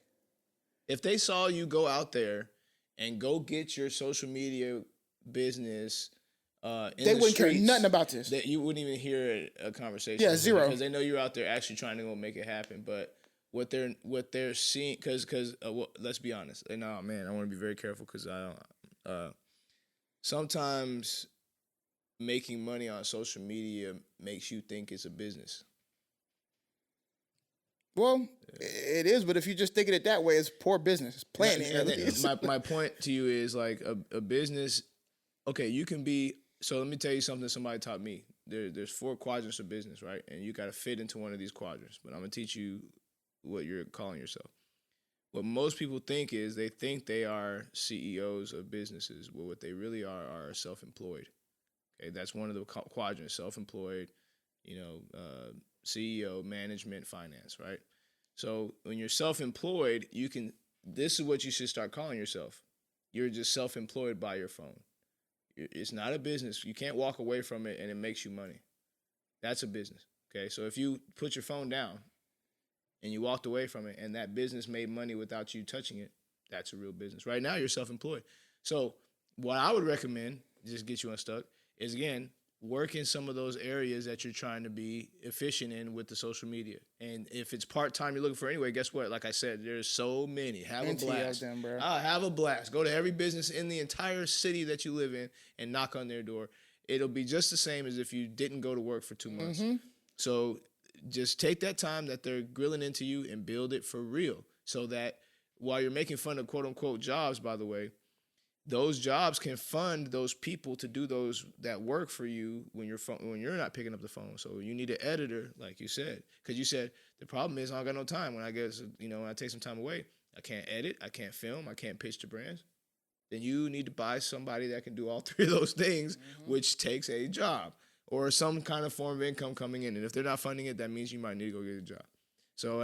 If they saw you go out there and go get your social media business, They wouldn't care nothing about this. That you wouldn't even hear a conversation. Yeah, zero. Because they know you're out there actually trying to go make it happen. But what they're seeing, because let's be honest. And I want to be very careful because I don't. Sometimes making money on social media makes you think it's a business. Well, it is, but if you just think of it that way, it's poor business. It's planning. My point to you is like a business. Okay, you can be. So let me tell you something somebody taught me. There's 4 quadrants of business, right? And you got to fit into one of these quadrants. But I'm going to teach you what you're calling yourself. What most people think is they think they are CEOs of businesses. Well, what they really are self-employed. Okay, that's one of the quadrants, self-employed, CEO, management, finance, right? So when you're self-employed, this is what you should start calling yourself. You're just self-employed by your phone. It's not a business. You can't walk away from it and it makes you money. That's a business, okay? So if you put your phone down and you walked away from it and that business made money without you touching it, that's a real business. Right now, you're self-employed. So what I would recommend, just get you unstuck, is, again, work in some of those areas that you're trying to be efficient in with the social media. And if it's part-time you're looking for anyway, guess what? Like I said, there's so many. Have a blast. Have a blast. Go to every business in the entire city that you live in and knock on their door. It'll be just the same as if you didn't go to work for 2 months. So just take that time that they're grilling into you and build it for real, so that while you're making fun of quote-unquote jobs, by the way, those jobs can fund those people to do that work for you when you're not picking up the phone. So you need an editor, like you said, because you said the problem is I don't got no time. When I when I take some time away, I can't edit, I can't film, I can't pitch to brands. Then you need to buy somebody that can do all 3 of those things, which takes a job or some kind of form of income coming in. And if they're not funding it, that means you might need to go get a job. So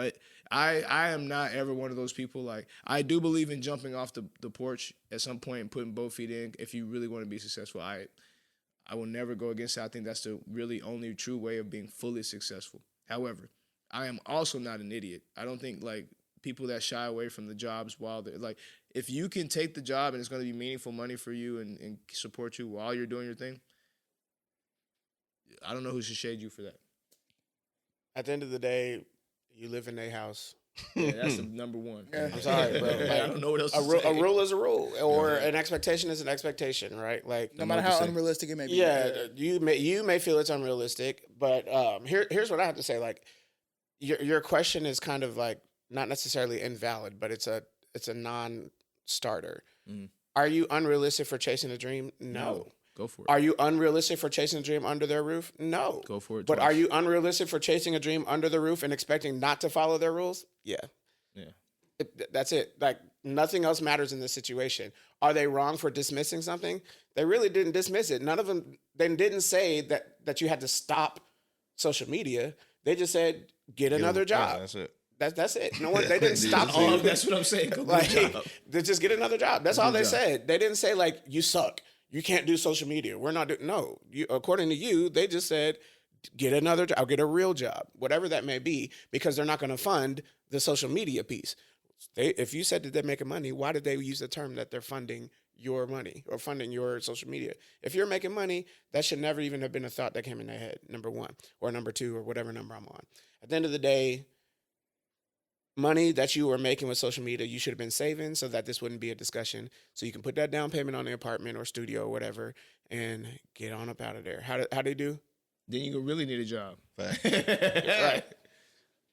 I am not ever one of those people. Like, I do believe in jumping off the porch at some point and putting both feet in if you really want to be successful. I will never go against it. I think that's the really only true way of being fully successful. However, I am also not an idiot. I don't think like people that shy away from the jobs while they're like, if you can take the job and it's going to be meaningful money for you and support you while you're doing your thing, I don't know who should shade you for that. At the end of the day, you live in a house. Yeah, that's the number one. I'm sorry, bro. Like, I don't know what else a rule is a rule, or Yeah. an expectation is an expectation, right? Like, No matter how unrealistic it may be. yeah, you may feel it's unrealistic, but here's what I have to say. Like, your question is kind of like not necessarily invalid, but it's a non-starter. Mm. Are you unrealistic for chasing a dream? No. Go for it. Are you unrealistic for chasing a dream under their roof? No. Go for it. But twice. are you unrealistic for chasing a dream under the roof and expecting not to follow their rules? Yeah. Yeah. That's it. Like, nothing else matters in this situation. Are they wrong for dismissing something? They really didn't dismiss it. None of them, they didn't say that you had to stop social media. They just said, get another job. That's it. That's it. No one. They didn't stop Oh, you. that's what I'm saying. Go Like, good job. they just get another job. That's all they job. said. They didn't say like, you suck. You can't do social media. We're not doing. No. According to you, they just said, get another job. Get a real job, whatever that may be, because they're not going to fund the social media piece. If you said that they're making money, why did they use the term that they're funding your money or funding your social media? If you're making money, that should never even have been a thought that came in their head, number one, or number two, or whatever number I'm on. At the end of the day, money that you were making with social media, you should have been saving so that this wouldn't be a discussion. So you can put that down payment on the apartment or studio or whatever and get on up out of there. How they do? Then you really need a job. Right.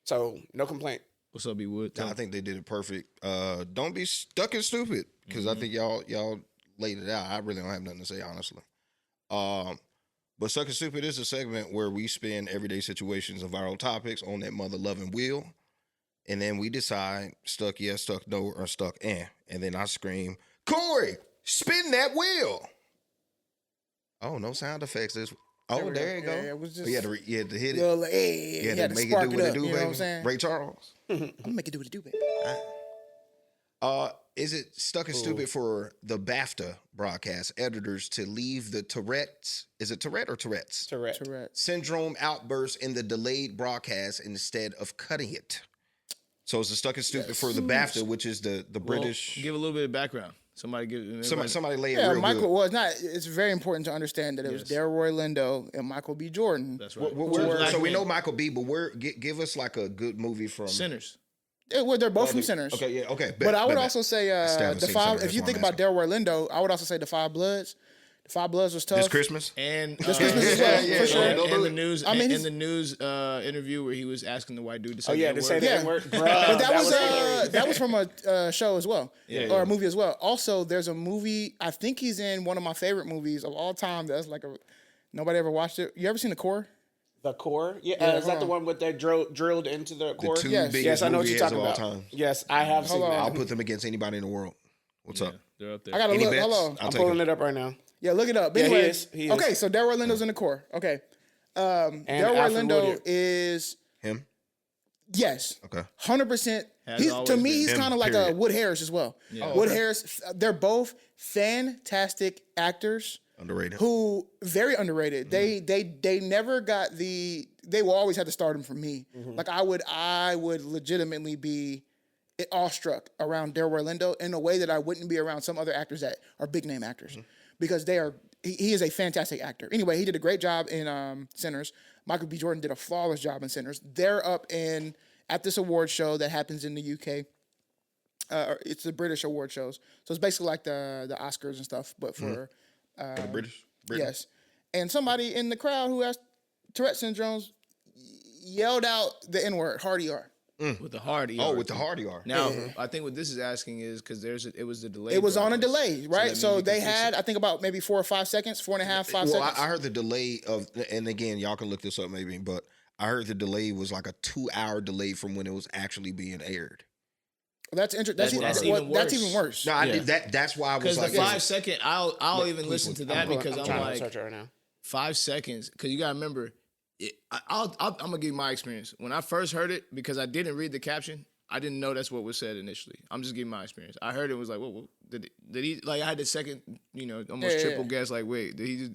So no complaint. What's up, B Wood? I think they did it perfect. Don't be stuck and stupid, because I think y'all laid it out. I really don't have nothing to say, honestly. But Stuck and Stupid is a segment where we spin everyday situations and viral topics on that mother-loving wheel, and then we decide stuck yes, stuck no, or stuck eh. And then I scream, Cori, spin that wheel. Oh, no sound effects. There you go. Yeah, it was just you had to hit it. little, like, hey, You you had to make it do what it do, you know baby. what I'm saying? Ray Charles. I'm gonna make it do what it do, baby. Is it stuck and stupid for the BAFTA broadcast editors to leave the Tourette's? Is it Tourette or Tourette's? Correct. Syndrome outburst in the delayed broadcast instead of cutting it. So it's a stuck and stupid for the BAFTA, which is the British. Give a little bit of background. Somebody give Somebody lay it Yeah, real Michael. good. Well, it's not. It's very important to understand that it was Delroy Lindo and Michael B. Jordan. That's right. So we know Michael B, but give us like a good movie from Sinners. Well, they're both from Sinners. Okay, yeah, okay. But I would also say Established the Sinners, five. If that's you why think I'm about Delroy Lindo, I would also say the Five Bloods. The Five Bloods was tough. This Christmas. And This Christmas as well, for sure. And the news. I mean, in the news interview where he was asking the white dude to say. Oh yeah, the to say word. the Yeah. N-word. But that hilarious. was from a show as well, Yeah. or a movie as well. Also, there's a movie. I think he's in one of my favorite movies of all time. That's like nobody ever watched it. You ever seen The Core? The Core? Yeah, Yeah, is that hold the on. one with that drilled into the core? The two Yes. biggest Yes, I know what movie you're heads talking of all about. time. Yes, I have seen Hold on. that. I'll put them against anybody in the world. What's up? They're up there. I gotta Any look. bets? Hello. I'll I'm take pulling it. it up right now. Yeah, look it up. Yeah, he Anyway, is. He is. okay, so Delroy Lindo's in The Core. Okay, Delroy Alfred Lindo Woodard. is Him? yes, Okay. 100%. Has To always me, been. he's Him, kind of like a period. Wood Harris as well. Yeah. Wood Harris. They're both fantastic actors. Underrated. Who very underrated. They never got the. They will always have to stardom for me. Like I would legitimately be awestruck around Delroy Lindo in a way that I wouldn't be around some other actors that are big name actors, because they are. He is a fantastic actor. Anyway, he did a great job in Sinners. Michael B. Jordan did a flawless job in Sinners. They're up at this award show that happens in the UK. It's the British award shows, so it's basically like the Oscars and stuff, but for For the British. Britain. yes. And somebody in the crowd who has Tourette syndromes yelled out the N-word, hard ER. With the hard ER. Oh, with the hard ER. Now, I think what this is asking is because it was the delay. It was on a broadcast. delay, right? that So, means you they can fix had, it. I think, about maybe 4 or 5 seconds, 4.5, 5 Well, seconds. I heard the delay of, and again, y'all can look this up maybe, but I heard the delay was like a 2-hour delay from when it was actually being aired. That's interesting. That's even That's worse. even worse. No, I Yeah. did that. That's why I was Because like, the 5 second, I'll even listen to that because I'm trying to like search it right now. 5 seconds. Because you gotta remember, I'm gonna give you my experience. When I first heard it, because I didn't read the caption, I didn't know that's what was said initially. I'm just giving my experience. I heard it was like, whoa, did he? Like I had the second, almost Yeah, triple yeah. guess. Like, wait, did he? Just,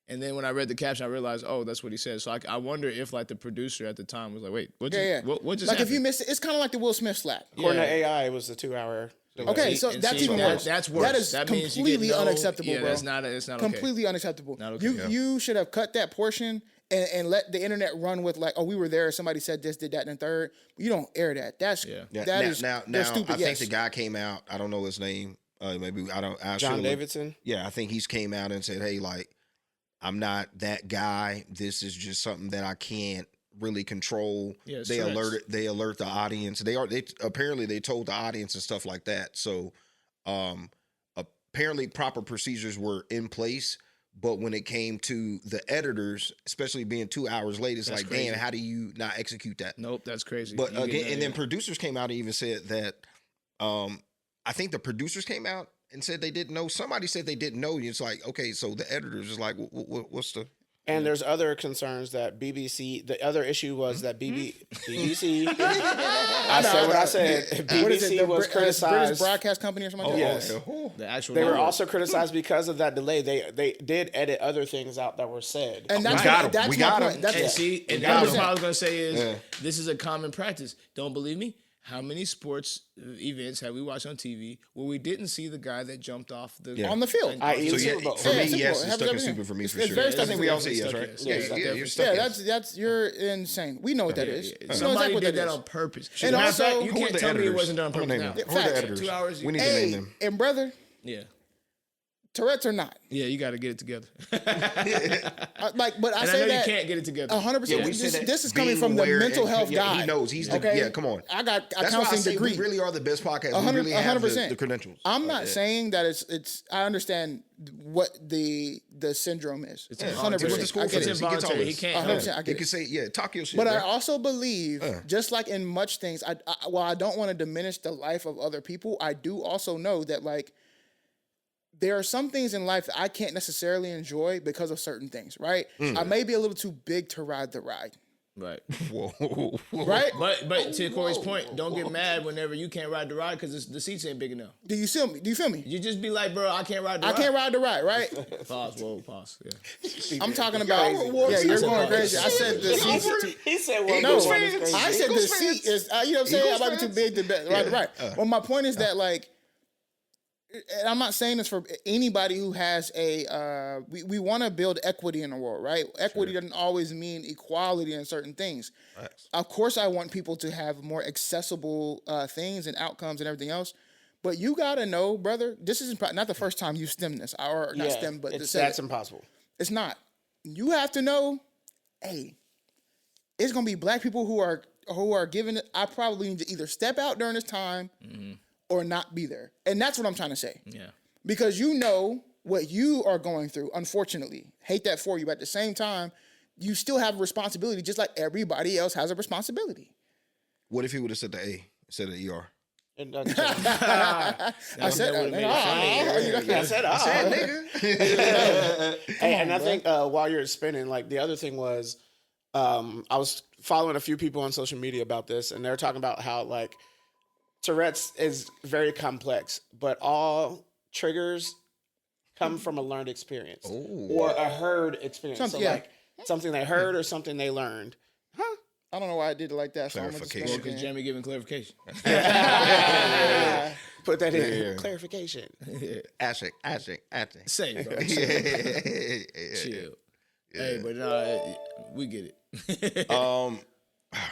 and then when I read the caption, I realized, oh, that's what he said. So I wonder if like the producer at the time was like, wait, what? Yeah, yeah. What just like happened? if you missed it, it's kind of like the Will Smith slap. According Yeah. to AI, it was the 2-hour Okay, so that's even worse. That's worse. That is means you get completely unacceptable, yeah, bro. It's not okay. Completely unacceptable. Not okay. You should have cut that portion and let the internet run with like, oh, we were there. Somebody said this, did that, and third. You don't air that. That's now. stupid. I think the guy came out. I don't know his name. Maybe I don't. John Davidson. Yeah, I think he's came out and said, "Hey, like, I'm not that guy. This is just something that I can't really control." Yeah, they alert the audience. They apparently they told the audience and stuff like that. So, apparently proper procedures were in place. But when it came to the editors, especially being 2 hours late, it's like, crazy. Damn, how do you not execute that? Nope, that's crazy. But again, and then producers came out and even said that, I think the producers came out and said they didn't know. Somebody said they didn't know. It's like, okay, so the editors is like, what's the... And there's other concerns that BBC. The other issue was that BBC. I said what I said. BBC was criticized. British Broadcast Company or something like that. Yes, the actual. They were also criticized because of that delay. They did edit other things out that were said. And that's my point. And what I was going to say is this is a common practice. Don't believe me? How many sports events have we watched on TV where we didn't see the guy that jumped off on the field? For me, yes, it's stuck in stupid for me for sure. I think we all say yes, right? Yeah, you're stuck. Yeah, you're insane. We know what that is. Somebody did that on purpose. And also, you can't tell me it wasn't done on purpose. Who are the editors? 2 hours. We need to name them. And brother, Tourette's or not. Yeah, you got to get it together. But I and say I know that you can't get it together. 100%. This is coming from the mental health guy. He knows. He's come on. I got a That's counseling why I say degree. We really are the best podcast. We really have the credentials. I'm not saying that it's. I understand what the syndrome is. It's 100%. It's involuntary. He can't. 100%. You can say, talk your shit. But I also believe, just like in much things, while I don't want to diminish the life of other people, I do also know that like. There are some things in life that I can't necessarily enjoy because of certain things, right? I may be a little too big to ride the ride. Right. Whoa. Right? But to Corey's point, don't get mad whenever you can't ride the ride because the seats ain't big enough. Do you feel me? You just be like, bro, I can't ride the ride. I can't ride the ride, right? Pause. Yeah. I'm talking about, you're going crazy. I said the seat. He said, I said the seat is, you know what I'm saying? I might be too big to ride the ride. Well, my point is that, like, and I'm not saying this for anybody who has we want to build equity in the world, right? Equity doesn't always mean equality in certain things. Right. Of course, I want people to have more accessible things and outcomes and everything else. But you got to know, brother, this is not the first time you stemmed this. Or not stemmed, but that's impossible. It's not. You have to know, hey, it's going to be black people who are given it. I probably need to either step out during this time or not be there. And that's what I'm trying to say. Yeah. Because you know what you are going through, unfortunately. Hate that for you. But at the same time, you still have a responsibility just like everybody else has a responsibility. What if he would have said the A instead of the ER? I said nigga. I think while you're spinning, like the other thing was, I was following a few people on social media about this, and they're talking about how like Tourette's is very complex, but all triggers come from a learned experience or a heard experience. Like something they heard or something they learned. I don't know why I did it like that. Clarification. Because Jamie giving clarification. Put that in. Clarification. Ashic. Say it, bro. Chill. Hey, but we get it.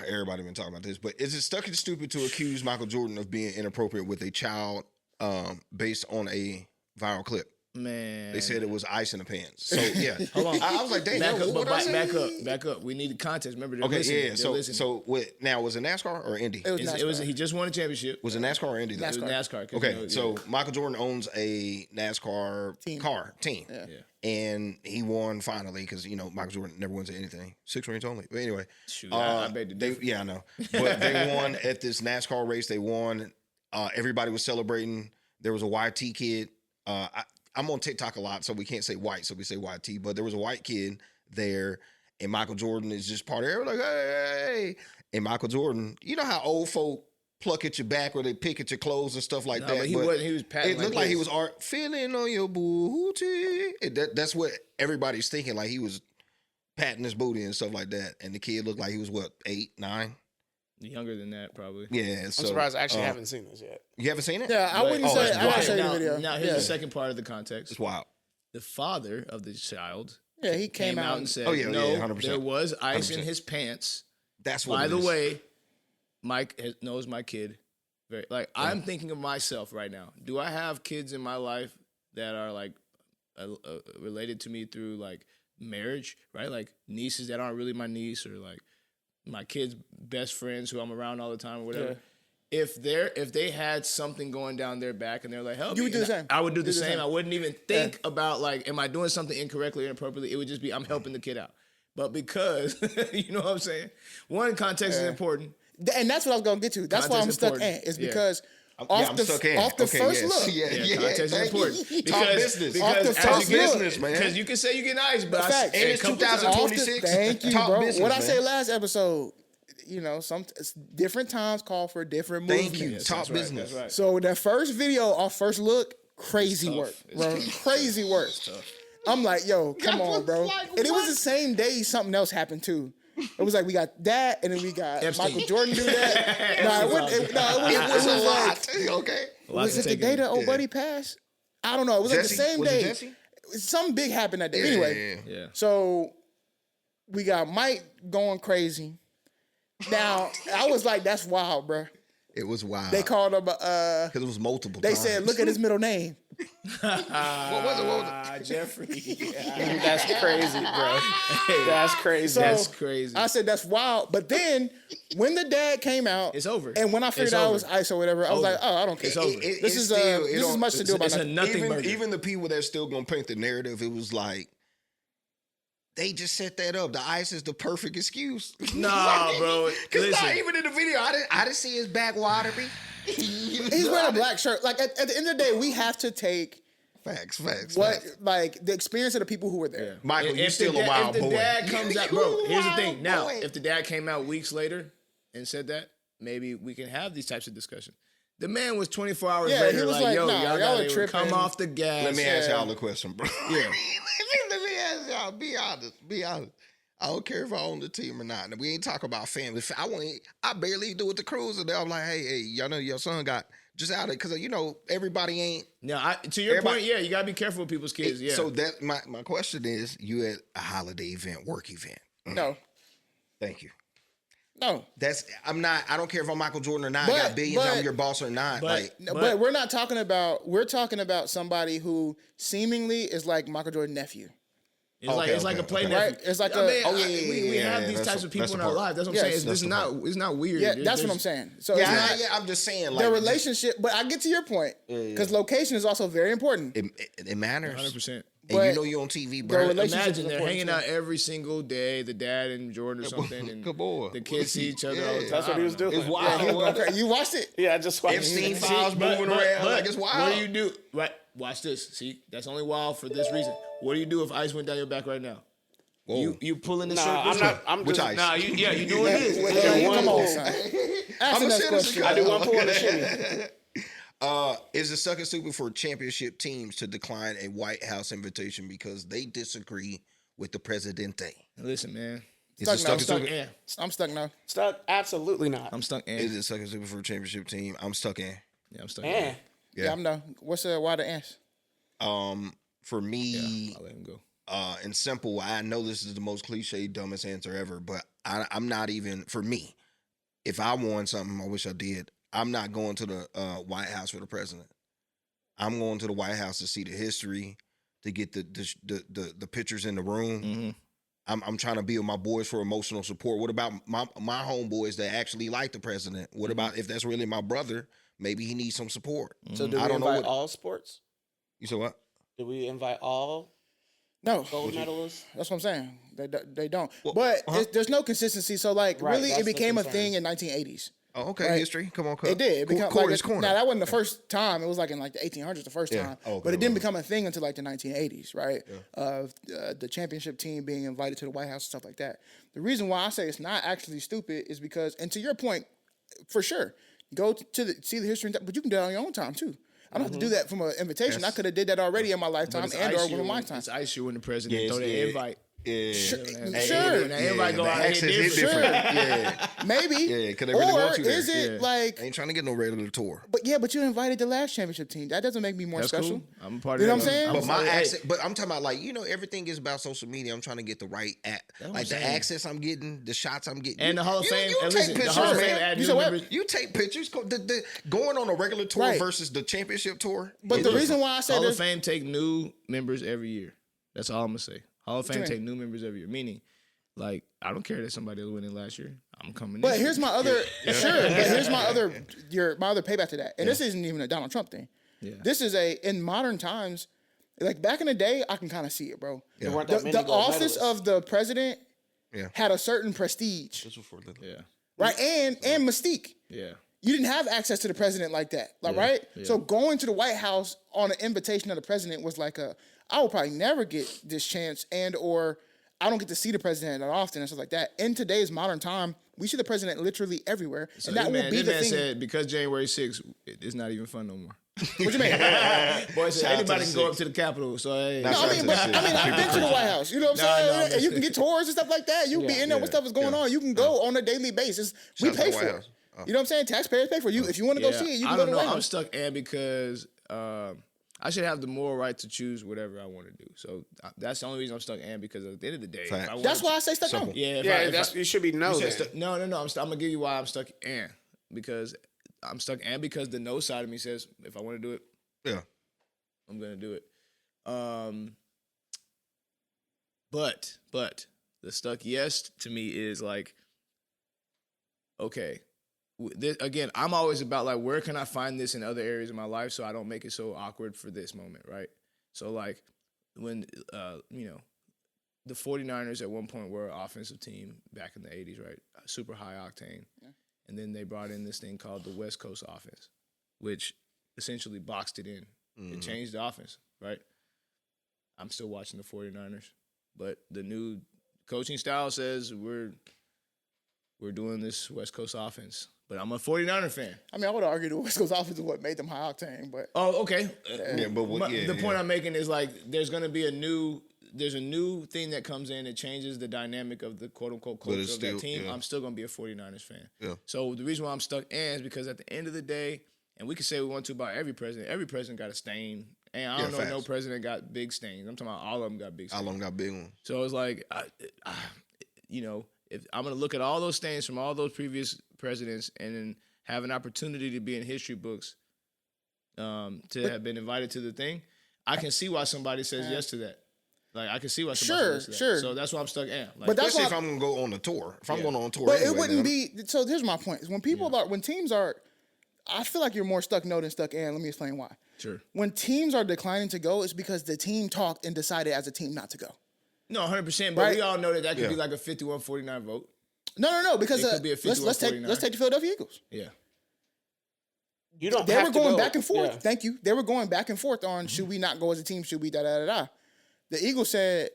Everybody been talking about this, but is it stuck and stupid to accuse Michael Jordan of being inappropriate with a child based on a viral clip? Man, they said it was ice in the pants. So yeah, hold on. I was like, damn, back up. We need the context. Remember, So now was it NASCAR or Indy? It was. He just won a championship. Was it NASCAR or Indy? It was NASCAR. Okay, so Michael Jordan owns a NASCAR team. Yeah. And he won finally because Michael Jordan never wins at anything. 6 rings only. But anyway, I bet I know. But they won at this NASCAR race. They won. Everybody was celebrating. There was a YT kid. I'm on TikTok a lot, so we can't say white, so we say YT. But there was a white kid there, and Michael Jordan is just part of it. Like, hey. And Michael Jordan, you know how old folk pluck at your back or they pick at your clothes and stuff like that. But he wasn't. He was patting. It looked like he was feeling on your booty. That's what everybody's thinking. Like he was patting his booty and stuff like that. And the kid looked like he was 8, 9. Younger than that, probably. Yeah, I'm so surprised I actually haven't seen this yet. you haven't seen it. Yeah, I wouldn't say. that's I would wild. say the Now, video. now here's yeah. the second part of the context. It's wild. The father of the child Yeah, he came out and said, Oh, yeah, no, 100%. there was ice in 100%. his pants. That's what. By it the is. way, Mike knows my kid. Very I'm thinking of myself right now. Do I have kids in my life that are like related to me through like marriage, right? Like nieces that aren't really my niece, or like my kids' best friends who I'm around all the time, or whatever. Yeah. If they had something going down their back and they're like, help You me, would do the and same. I would do the Do the same. same. I wouldn't even think about like, am I doing something incorrectly or inappropriately? It would just be, I'm helping the kid out. But because, you know what I'm saying? One, context is important. And that's what I was gonna get to. That's why I'm Context stuck important. in. Is Yeah. because I'm off stuck in. the Okay, first yes. look. Yeah, Context is thank important. you. Talk business. Off the Because first as look. you get, business, man. Because you can say you get nice, but Facts. And it's couple times- 2026. Thank you, Talk bro. business, What I man. say last episode, you know, some different times call for different movements. Thank you. Yes, Talk that's right, business. that's right. So that first video off first look, crazy tough. work, It's bro. tough. Crazy work. And I'm like, yo, come That on, was bro. like, And it was what? the same day something else happened too. It was like we got that, and then we got Epstein. Michael Jordan do that. It was a like, lot. Okay. was it the day that old buddy passed? I don't know. It was like the Jesse? same Was it day. Jesse? Something big happened that day. Yeah, Anyway, yeah. Yeah. so we got Mike going crazy. Now I was like, that's wild, bro. It was wild. They called him. because it was multiple. They times. said, look at his middle name. What was it? Jeffrey. That's crazy, bro. That's crazy. So That's crazy. I said that's wild. But then when the dad came out, It's over. And when I figured It's out it over. was ice or whatever, I was Over. like, oh, I don't care. It's over. This is much to do about It's a nothing. nothing burger. Even the people that still gonna paint the narrative, it was like they just set that up. The ice is the perfect excuse. Nah, bro. Because Listen. not even in the video, I didn't see his back watery. He's wearing a black shirt. Like at the end of the day, we have to take Facts. what facts. like the experience of the people who were there. Michael, you If still the a wild If the boy. dad comes out, bro, here's the thing. Now, boy. if the dad came out weeks later and said that, maybe we can have these types of discussions. The man was 24 hours Yeah, later he was like, like, yo, nah, y'all y'all gotta are tripping. come off the gas. Let me ask Yeah. y'all a question, bro. Yeah. Let me ask y'all. Be honest. Be honest. I don't care if I own the team or not. And we ain't talking about family. I barely do with the crews. And I'm like, hey, y'all know your son got just out of it. Because, you know, everybody ain't. Now, to your Everybody- point, yeah, you gotta be careful with people's kids. Yeah. So that my question is, you at a holiday event, work event. No, Thank you. no. I don't care if I'm Michael Jordan or not. I But- got billions, but- I'm your boss or not. but- Like, No, But- but we're not talking about. We're talking about somebody who seemingly is like Michael Jordan's nephew. It's like okay, a play okay. Right? nephew. It's like I a- mean, oh, yeah, yeah, we yeah, have yeah, these that's types the- of people that's in the our part. lives. That's what I'm Yes. saying. It's That's the part. it's not weird. Yeah, There's- that's what there's- I'm saying. So yeah, it's not yeah, I'm just saying. Like, their relationship. But I get to your point because location is also very important. It matters. 100%. And you But know you're on TV, the bro. relationship- Imagine is they're important hanging too. out every single day, the dad and Jordan or something, and Good boy. the kids see each other all the time. That's what he was I don't know. doing. It's wild. Yeah, okay, you watched it? Yeah, I just watched Epstein it. files moving around like it's wild. What do you do? Right, watch this. See, that's only wild for this reason. What do you do if ice went down your back right now? Whoa. You pulling the Nah, shirt? I'm not. I'm Which just. ice? Nah, you doing this. Yeah, one come on, pull. son. Ask I'm the a next citizen. question. I do one pull and a shimmy. Is it sucking stupid for championship teams to decline a White House invitation because they disagree with the presidente? Listen, man. Is Stuck it now, sucking stuck. stupid? Yeah, I'm stuck now. Stuck? Absolutely not. I'm stuck in. Is it sucking stupid for a championship team? I'm stuck in. Yeah, I'm stuck Man. in. Yeah, I'm done. What's why the answer? For me, I'll let him go. and simple, I know this is the most cliche, dumbest answer ever, but I'm not even, for me, if I won something, I wish I did, I'm not going to the White House for the president. I'm going to the White House to see the history, to get the pictures in the room. Mm-hmm. I'm trying to be with my boys for emotional support. What about my homeboys that actually like the president? What about if that's really my brother? Maybe he needs some support. So do I we don't know invite what- all sports? You said what? Do we invite all No, gold medalists? that's what I'm saying. They don't. Well, but there's no consistency. So like, Right, really, that's it the became a concern. thing in 1980s. Oh, okay, Right. history. Come on, Cub. It did. It became Corey's like corner. now that wasn't the first time. It was like in like the 1800s the first Yeah. time. Okay, but it didn't right. become a thing until like the 1980s, right? Of the championship team being invited to the White House and stuff like that. The reason why I say it's not actually stupid is because, and to your point, for sure, go to see the history, but you can do it on your own time too. I don't have to do that from an invitation. Yes. I could have did that already in my lifetime It's and or ice within you my when- time. It's ice you when the president Yes, throw the yeah. invite. Yeah. Sure. When everybody go the out access here is different. different. Yeah. Maybe. Yeah, because they really Or want you there. is it Yeah. like? I ain't trying to get no regular tour. But you invited the last championship team. That doesn't make me more That's special. cool. I'm a part You of know that. what I'm saying? But my hey, access, but I'm talking about like, everything is about social media. I'm trying to get the right what like I'm the saying. access I'm getting, the shots I'm getting. And the Hall of Fame. You and take listen, pictures. the Hall of Fame man. add You new said what? members. You take pictures. Going on a regular tour Right. versus the championship tour. But is the different. reason why I say Hall of this, Fame take new members every year. That's all I'm gonna say. Hall of Fame you take new members every year. Meaning, like, I don't care that somebody was winning last year. I'm coming. but this here's year. my other but here's my other my other payback to that. And this isn't even a Donald Trump thing. Yeah. This is in modern times, like back in the day, I can kind of see it, bro. There weren't that many The gold office medalists. of the president Yeah. had a certain prestige, This was for little. Yeah. right? And mystique. Yeah. You didn't have access to the president like that, like right? yeah. So going to the White House on an invitation of the president was like I will probably never get this chance, or I don't get to see the president that often and stuff like that. In today's modern time, we see the president literally everywhere, So and that this will be this the man thing. said because January 6th, it's not even fun no more. What you mean? Boy, said Shout out to anybody the can go up six. to the Capitol. So hey, No, Shout out to the city. I've been to the White House. You know what I'm Nah, saying? no, And you can get tours and stuff like that. You be in there when stuff is going on. You can go on a daily basis. We Shout out to pay the for White it. House. You know what I'm saying? Taxpayers pay for it. If you want to go see it, you can I go don't to the know. White I'm House. stuck and because I should have the moral right to choose whatever I want to do. So that's the only reason I'm stuck and because at the end of the day, if Fact. I wanna That's why I say stuck on. Yeah, You should be no. You said then. stuck- no. I'm gonna give you why I'm stuck and because I'm stuck and because the no side of me says if I want to do it, Yeah. I'm gonna do it. But the stuck yes to me is like, okay, again, I'm always about like where can I find this in other areas of my life so I don't make it so awkward for this moment, right? So like when the 49ers at one point were an offensive team back in the 80s, right? Super high octane. Yeah. And then they brought in this thing called the West Coast offense, which essentially boxed it in. Mm-hmm. It changed the offense, right? I'm still watching the 49ers, but the new coaching style says we're doing this West Coast offense. But I'm a 49er fan. I mean, I would argue the West Coast offense is what made them high octane, but Oh, okay. Yeah, but The point I'm making is like there's going to be a new thing that comes in that changes the dynamic of the quote unquote culture of that team. yeah. I'm still going to be a 49ers fan. Yeah. So the reason why I'm stuck is because at the end of the day, and we can say we want to about every president got a stain. And I don't know no president got big stains. I'm talking about all of them got big stains. All of them got big ones. So it's like, if I'm going to look at all those stains from all those previous presidents and then have an opportunity to be in history books to have been invited to the thing, I can see why somebody says yes to that. Like, I can see why somebody says yes to that. So that's why I'm stuck in. Like, but that's Especially why, if I'm going to go on a tour. If I'm going on a tour but anyway, it wouldn't then be. So here's my point: when teams are, I feel like you're more stuck no than stuck in. Let me explain why. Sure. When teams are declining to go, it's because the team talked and decided as a team not to go. No, 100%. But Right? we all know that could be like a 51-49 vote. No, because It could be a let's take 51-49. the Philadelphia Eagles. Yeah. You don't. They have were to going go. back and forth. Yeah. Thank you. They were going back and forth on should we not go as a team? Should we da da da da? The Eagles said,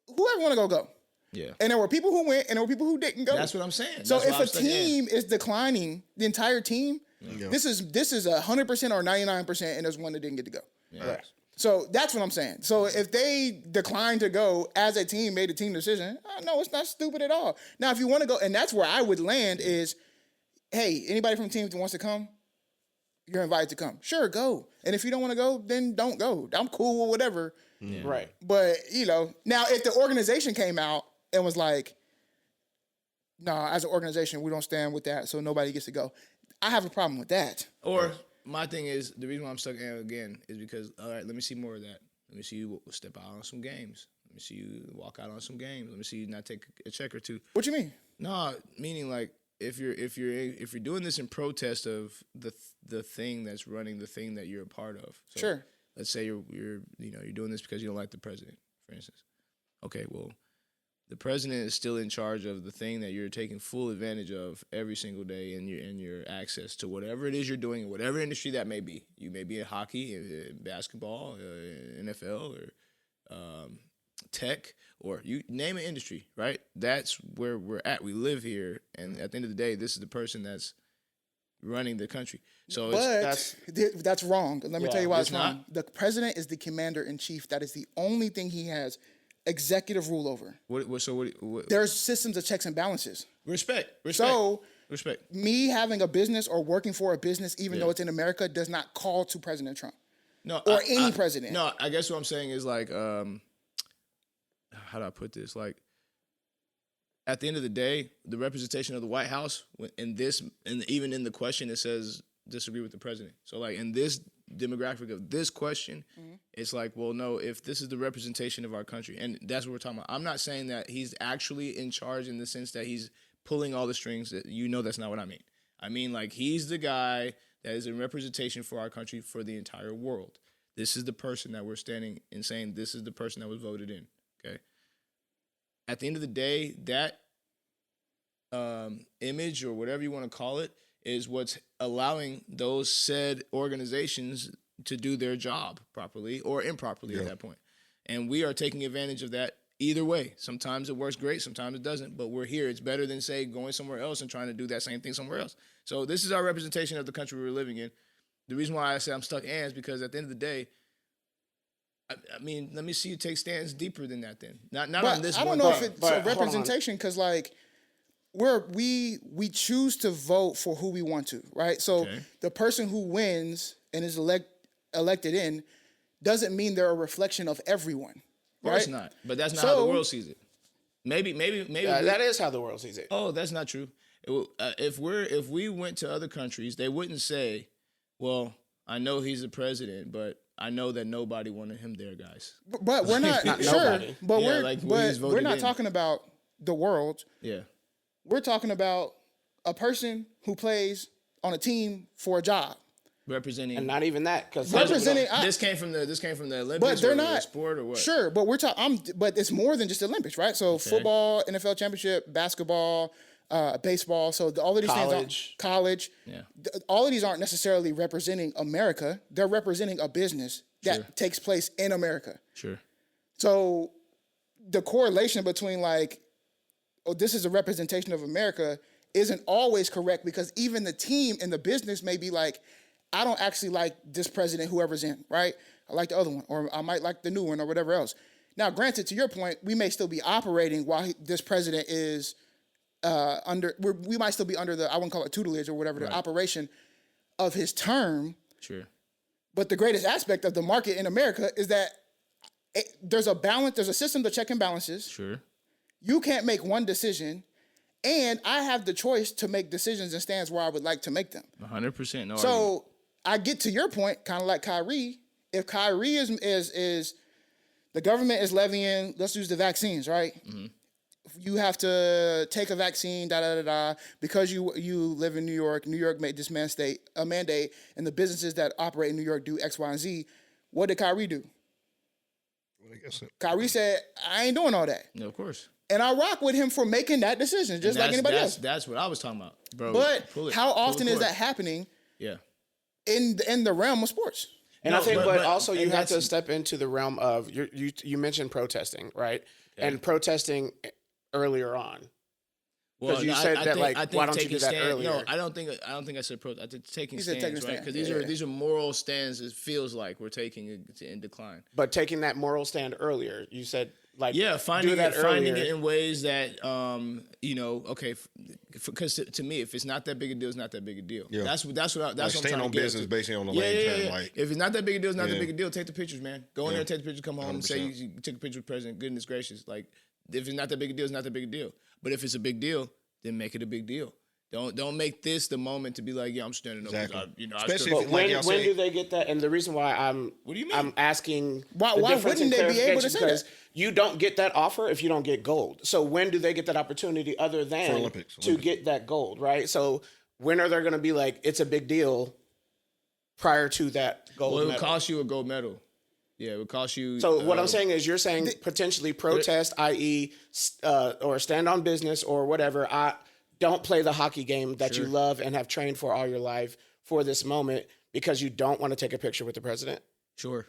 whoever want to go. Yeah. And there were people who went, and there were people who didn't go. That's what I'm saying. So That's why if I'm a stuck in. team is declining, the entire team, this is 100% or 99%, and there's one that didn't get to go. Yeah. Right. So that's what I'm saying. So if they decline to go as a team, made a team decision, no, it's not stupid at all. Now, if you want to go, and that's where I would land is, hey, anybody from the team that wants to come, you're invited to come. Sure, go. And if you don't want to go, then don't go. I'm cool with whatever. Yeah. Right. But, now if the organization came out and was like, nah, as an organization, we don't stand with that, so nobody gets to go. I have a problem with that. Or my thing is, the reason why I'm stuck in again is because, all right, let me see more of that. Let me see you step out on some games. Let me see you walk out on some games. Let me see you not take a check or two. What you mean? No, meaning like if you're doing this in protest of the thing that's running the thing that you're a part of. So Sure. Let's say you're doing this because you don't like the president, for instance. Okay, well, the president is still in charge of the thing that you're taking full advantage of every single day in your access to whatever it is you're doing, whatever industry that may be. You may be in hockey, in basketball, NFL, or tech, or you name an industry, right? That's where we're at. We live here, and at the end of the day, this is the person that's running the country. So that's wrong. Let me tell you why it's It's wrong. not? The president is the commander in chief. That is the only thing he has executive rule over. What? There's systems of checks and balances. Respect. So respect. me having a business or working for a business, even though it's in America, does not call to President Trump. No, or any president. No, I guess what I'm saying is like, how do I put this? Like, at the end of the day, the representation of the White House in this, and even in the question, it says disagree with the president. So like in this demographic of this question, it's like, well, no, if this is the representation of our country, and that's what we're talking about. I'm not saying that he's actually in charge in the sense that he's pulling all the strings. That that's not what I mean. I mean like he's the guy that is in representation for our country for the entire world. This is the person that we're standing and saying this is the person that was voted in. Okay. At the end of the day, that image or whatever you want to call it is what's allowing those said organizations to do their job properly or improperly at that point. And we are taking advantage of that either way. Sometimes it works great, sometimes it doesn't, but we're here. It's better than, say, going somewhere else and trying to do that same thing somewhere else. So this is our representation of the country we're living in. The reason why I say I'm stuck is because at the end of the day, I mean, let me see you take stands deeper than that then. Not on this one. I don't know if it's a representation because, like, we choose to vote for who we want to, right? So the person who wins and is elected in doesn't mean they're a reflection of everyone. Of course not. But that's not how the world sees it. Maybe. That is how the world sees it. Oh, that's not true. If we went to other countries, they wouldn't say, "Well, I know he's the president, but I know that nobody wanted him there, guys." But we're not sure. Nobody. But Yeah, we're not talking about the world. Yeah. We're talking about a person who plays on a team for a job. Representing, And not even that, because Representing, this came from the Olympics, but they're or not the sport or what? Sure, but we're talking. But it's more than just the Olympics, right? So football, NFL championship, basketball, baseball. So all of these things, college. Yeah. All of these aren't necessarily representing America. They're representing a business that takes place in America. Sure. So the correlation between like, oh, this is a representation of America isn't always correct because even the team and the business may be like, I don't actually like this president, whoever's in, right? I like the other one, or I might like the new one or whatever else. Now, granted, to your point, we may still be operating while this president is we might still be under the, I wouldn't call it tutelage or whatever, the operation of his term. Sure. But the greatest aspect of the market in America is that there's a balance, there's a system to check and balances. Sure. You can't make one decision, and I have the choice to make decisions and stands where I would like to make them. 100%. No. So I get to your point, kind of like Kyrie. If Kyrie is the government is levying, let's use the vaccines, right? Mm-hmm. You have to take a vaccine, because you live in New York. New York made this mandate, and the businesses that operate in New York do X, Y, and Z. What did Kyrie do? Kyrie said, I ain't doing all that. No, of course. And I rock with him for making that decision, just like anybody else. That's what I was talking about, bro. But how often is that happening? Yeah. In the realm of sports. And I think, but also you have to step into the realm of you mentioned protesting, right? Okay. And protesting earlier on. Well, you said that why don't you do that earlier? No, I don't think I said protest. I think taking stands, right? Because these are moral stands. It feels like we're taking in decline. But taking that moral stand earlier, you said finding it in ways that because to me, if it's not that big a deal, it's not that big a deal. Yeah. That's what I'm trying to get. Staying on business, basically on the lane term. Like, if it's not that big a deal, it's not that big a deal. Take the pictures, man. Go in there, take the pictures, come home, 100%. And say you took a picture with the president. Goodness gracious, like if it's not that big a deal, it's not that big a deal. But if it's a big deal, then make it a big deal. Don't make this the moment to be like, I'm standing up. Exactly. Especially when do they get that? And the reason why what do you mean? I'm asking why wouldn't they be able to say that? You don't get that offer if you don't get gold. So when do they get that opportunity other than Olympics. To get that gold, right? So when are they going to be like, it's a big deal prior to that gold medal? Well, it would cost you a gold medal. Yeah, it would cost you. So what I'm saying is you're saying potentially protest, i.e. Or stand on business or whatever. Don't play the hockey game that you love and have trained for all your life for this moment because you don't want to take a picture with the president. Sure.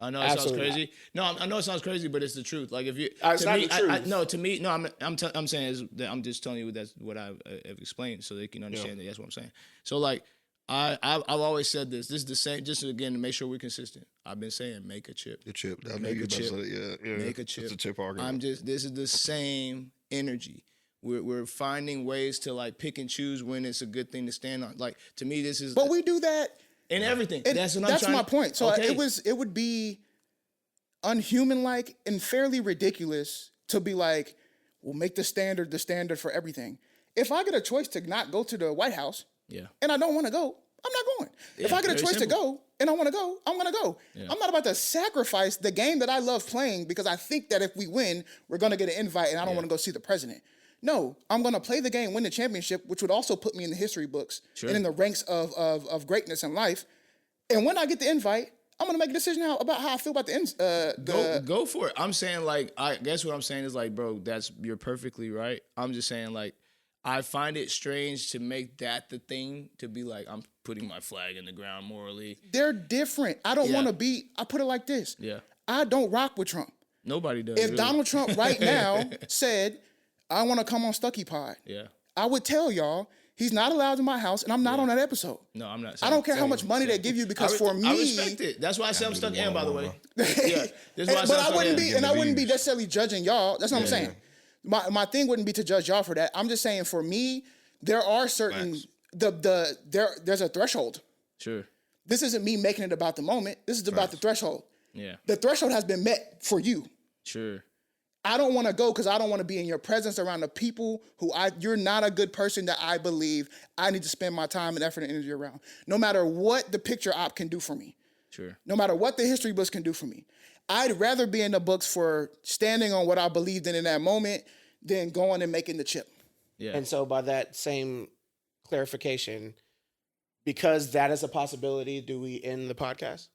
I know it sounds crazy. No, I know it sounds crazy, but it's the truth. Like if you, it's not the truth. I'm saying is that I'm just telling you that's what I've explained so they can understand that. That's what I'm saying. So like, I've always said this. This is the same. Just again to make sure we're consistent. I've been saying make a chip. The chip. I know Make you a about to chip. say, yeah. Make a chip. It's a chip argument. This is the same energy. We're finding ways to like pick and choose when it's a good thing to stand on. Like to me, this is. But we do that in everything. That's my point. So Okay. it would be unhuman-like and fairly ridiculous to be like, we'll make the standard for everything. If I get a choice to not go to the White House, Yeah. and I don't want to go, I'm not going. If I get a very choice simple. to go and I want to go, I'm going to go. Yeah. I'm not about to sacrifice the game that I love playing because I think that if we win, we're going to get an invite and I don't want to go see the president. No, I'm going to play the game, win the championship, which would also put me in the history books and in the ranks of greatness in life. And when I get the invite, I'm going to make a decision about how I feel about Go for it. I'm saying like I guess what I'm saying is like, bro, you're perfectly right. I'm just saying like I find it strange to make that the thing to be like I'm putting my flag in the ground morally. They're different. I don't want to be. I put it like this. Yeah. I don't rock with Trump. Nobody does. If really. Donald Trump right now said, I want to come on StuckyPod, Yeah. I would tell y'all he's not allowed in my house and I'm not on that episode. No, I'm not. I don't care how much money they give you because for me, I respect it. That's why I say I'm stuck in. By the way, yeah. This is why I but say I'm I stuck wouldn't in. be, and I wouldn't be necessarily judging y'all. That's what I'm saying. My thing wouldn't be to judge y'all for that. I'm just saying for me, there are certain there's a threshold. Sure. This isn't me making it about the moment. This is about the threshold. Yeah. The threshold has been met for you. Sure. I don't want to go because I don't want to be in your presence around the people you're not a good person that I believe I need to spend my time and effort and energy around. No matter what the picture op can do for me. Sure. No matter what the history books can do for me. I'd rather be in the books for standing on what I believed in that moment than going and making the chip. Yeah. And so by that same clarification, because that is a possibility, do we end the podcast?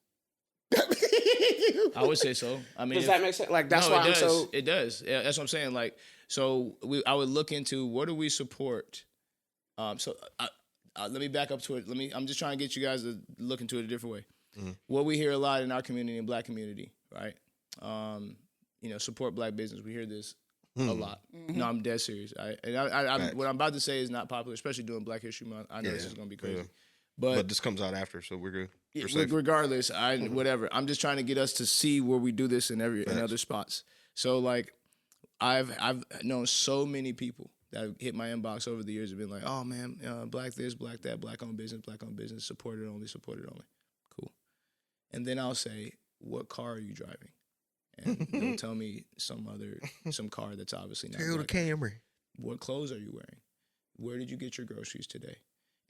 I would say so. I mean, Does that make sense? Like that's why I'm so. It does. Yeah, that's what I'm saying. Like, so I would look into what do we support. So let me back up to it. I'm just trying to get you guys to look into it a different way. Mm-hmm. What we hear a lot in our community, in Black community, right? Support Black business. We hear this a lot. Mm-hmm. No, I'm dead serious. What I'm about to say is not popular, especially during Black History Month. I know this is gonna be crazy. Yeah. But But this comes out after, so we're good. yeah, We're safe. regardless, whatever. I'm just trying to get us to see where we do this in other spots. So like, I've known so many people that have hit my inbox over the years have been like, oh man, Black this, Black that, Black owned business, supported only. Cool. And then I'll say, what car are you driving? And they'll tell me some car that's obviously not Toyota Black. Camry. What clothes are you wearing? Where did you get your groceries today?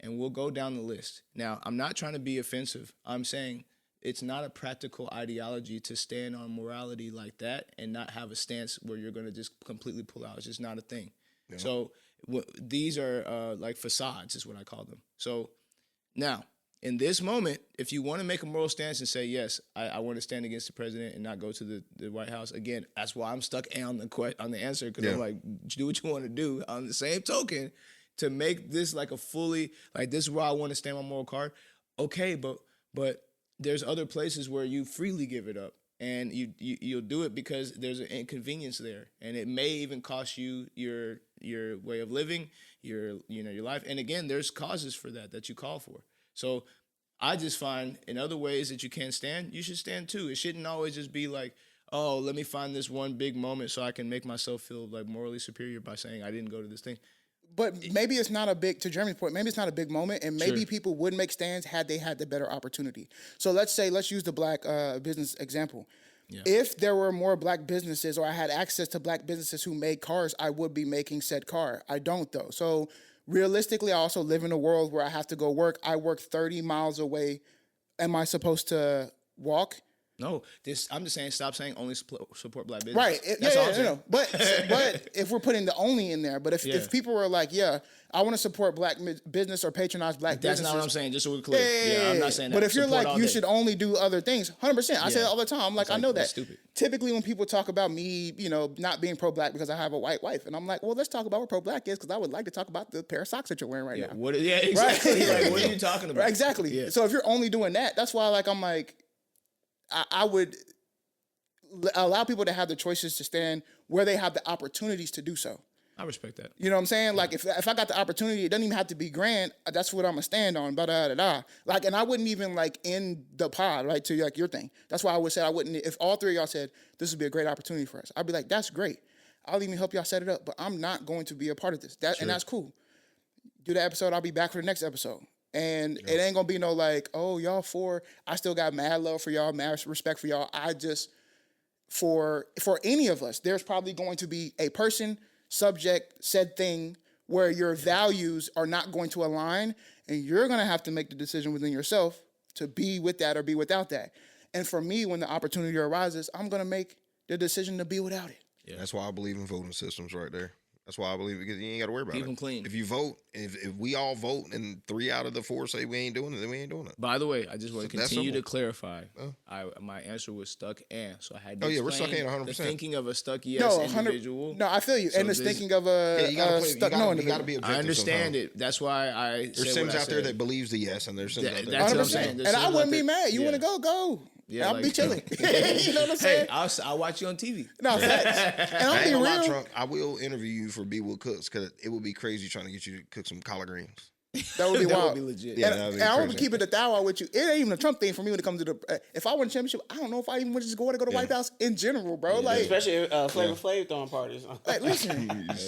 And we'll go down the list. Now, I'm not trying to be offensive. I'm saying it's not a practical ideology to stand on morality like that and not have a stance where you're going to just completely pull out. It's just not a thing. Yeah. So these are like facades is what I call them. So now, in this moment, if you want to make a moral stance and say, yes, I want to stand against the president and not go to the White House, again, that's why I'm stuck on the answer because I'm like, do what you want to do. On the same token, to make this like a fully, like this is where I want to stand my moral card. Okay, but there's other places where you freely give it up and you'll do it because there's an inconvenience there. And it may even cost you your way of living, your life. And again, there's causes for that you call for. So I just find in other ways that you can stand, you should stand too. It shouldn't always just be like, oh, let me find this one big moment so I can make myself feel like morally superior by saying I didn't go to this thing. But maybe it's not to Jeremy's point, maybe it's not a big moment, and maybe people would make stands had they had the better opportunity. So let's use the Black business example. Yeah. If there were more Black businesses or I had access to Black businesses who made cars, I would be making said car. I don't, though. So realistically, I also live in a world where I have to go work. I work 30 miles away. Am I supposed to walk? No, I'm just saying, stop saying only support Black business. Right. That's all I'm saying. But if we're putting the only in there, but if people were like, I want to support Black business or patronize Black businesses. That's not what I'm saying, just so we're clear. Yeah, I'm not saying that. But if you're like, you should only do other things, 100%. I say that all the time. I'm like, I know that. That's stupid. Typically when people talk about me, not being pro-Black because I have a white wife, and I'm like, well, let's talk about what pro-Black is because I would like to talk about the pair of socks that you're wearing right now. Exactly. Right? Like, what are you talking about? Exactly. Yeah. So if you're only doing that, that's why I'm like, I would allow people to have the choices to stand where they have the opportunities to do so. I respect that. You know what I'm saying? Like if I got the opportunity, it doesn't even have to be grand. That's what I'm gonna stand on. Like, and I wouldn't even like end the pod right to like your thing. That's why I would say I wouldn't. If all three of y'all said this would be a great opportunity for us, I'd be like, that's great. I'll even help y'all set it up, but I'm not going to be a part of this. And that's cool. Do the episode. I'll be back for the next episode. And it ain't gonna be no like, oh, y'all four. I still got mad love for y'all, mad respect for y'all. I just for any of us, there's probably going to be a person, subject, said thing where your values are not going to align, and you're gonna have to make the decision within yourself to be with that or be without that. And for me, when the opportunity arises, I'm gonna make the decision to be without it. Yeah, that's why I believe in voting systems right there. That's why I believe it, because you ain't got to worry about Keep it. them clean. If you vote, if we all vote and 3 out of the 4 say we ain't doing it, then we ain't doing it. By the way, I just want to that's continue to simple. clarify. My answer was stuck and. So I had to we're stuck explain and 100%. the thinking of a Stucky No, individual. No, I feel you. So And it's this- thinking of a You got stuck to no be individual. objective. I understand sometimes. it. That's why I There's said Sims what I out there said. that believes the yes, and there's Sims out there. That's what I'm saying. 100%. There's And I some wouldn't out be there- mad. You yeah. want to go. Yeah, I'll like- be chilling. You know what I'm saying? I'll watch you on TV. No, facts. And I I'm ain't being gonna lie, real. Trump. I will interview you for Be Will Cooks, because it would be crazy trying to get you to cook some collard greens. That would be That would wild. be legit. Yeah, And, that'd be and I want to crazy. keep it a thou with you. It ain't even a Trump thing for me when it comes to the. If I win a championship, I don't know if I even want to just go to White House in general, bro. Like, Especially Flavor Flav throwing parties. listen,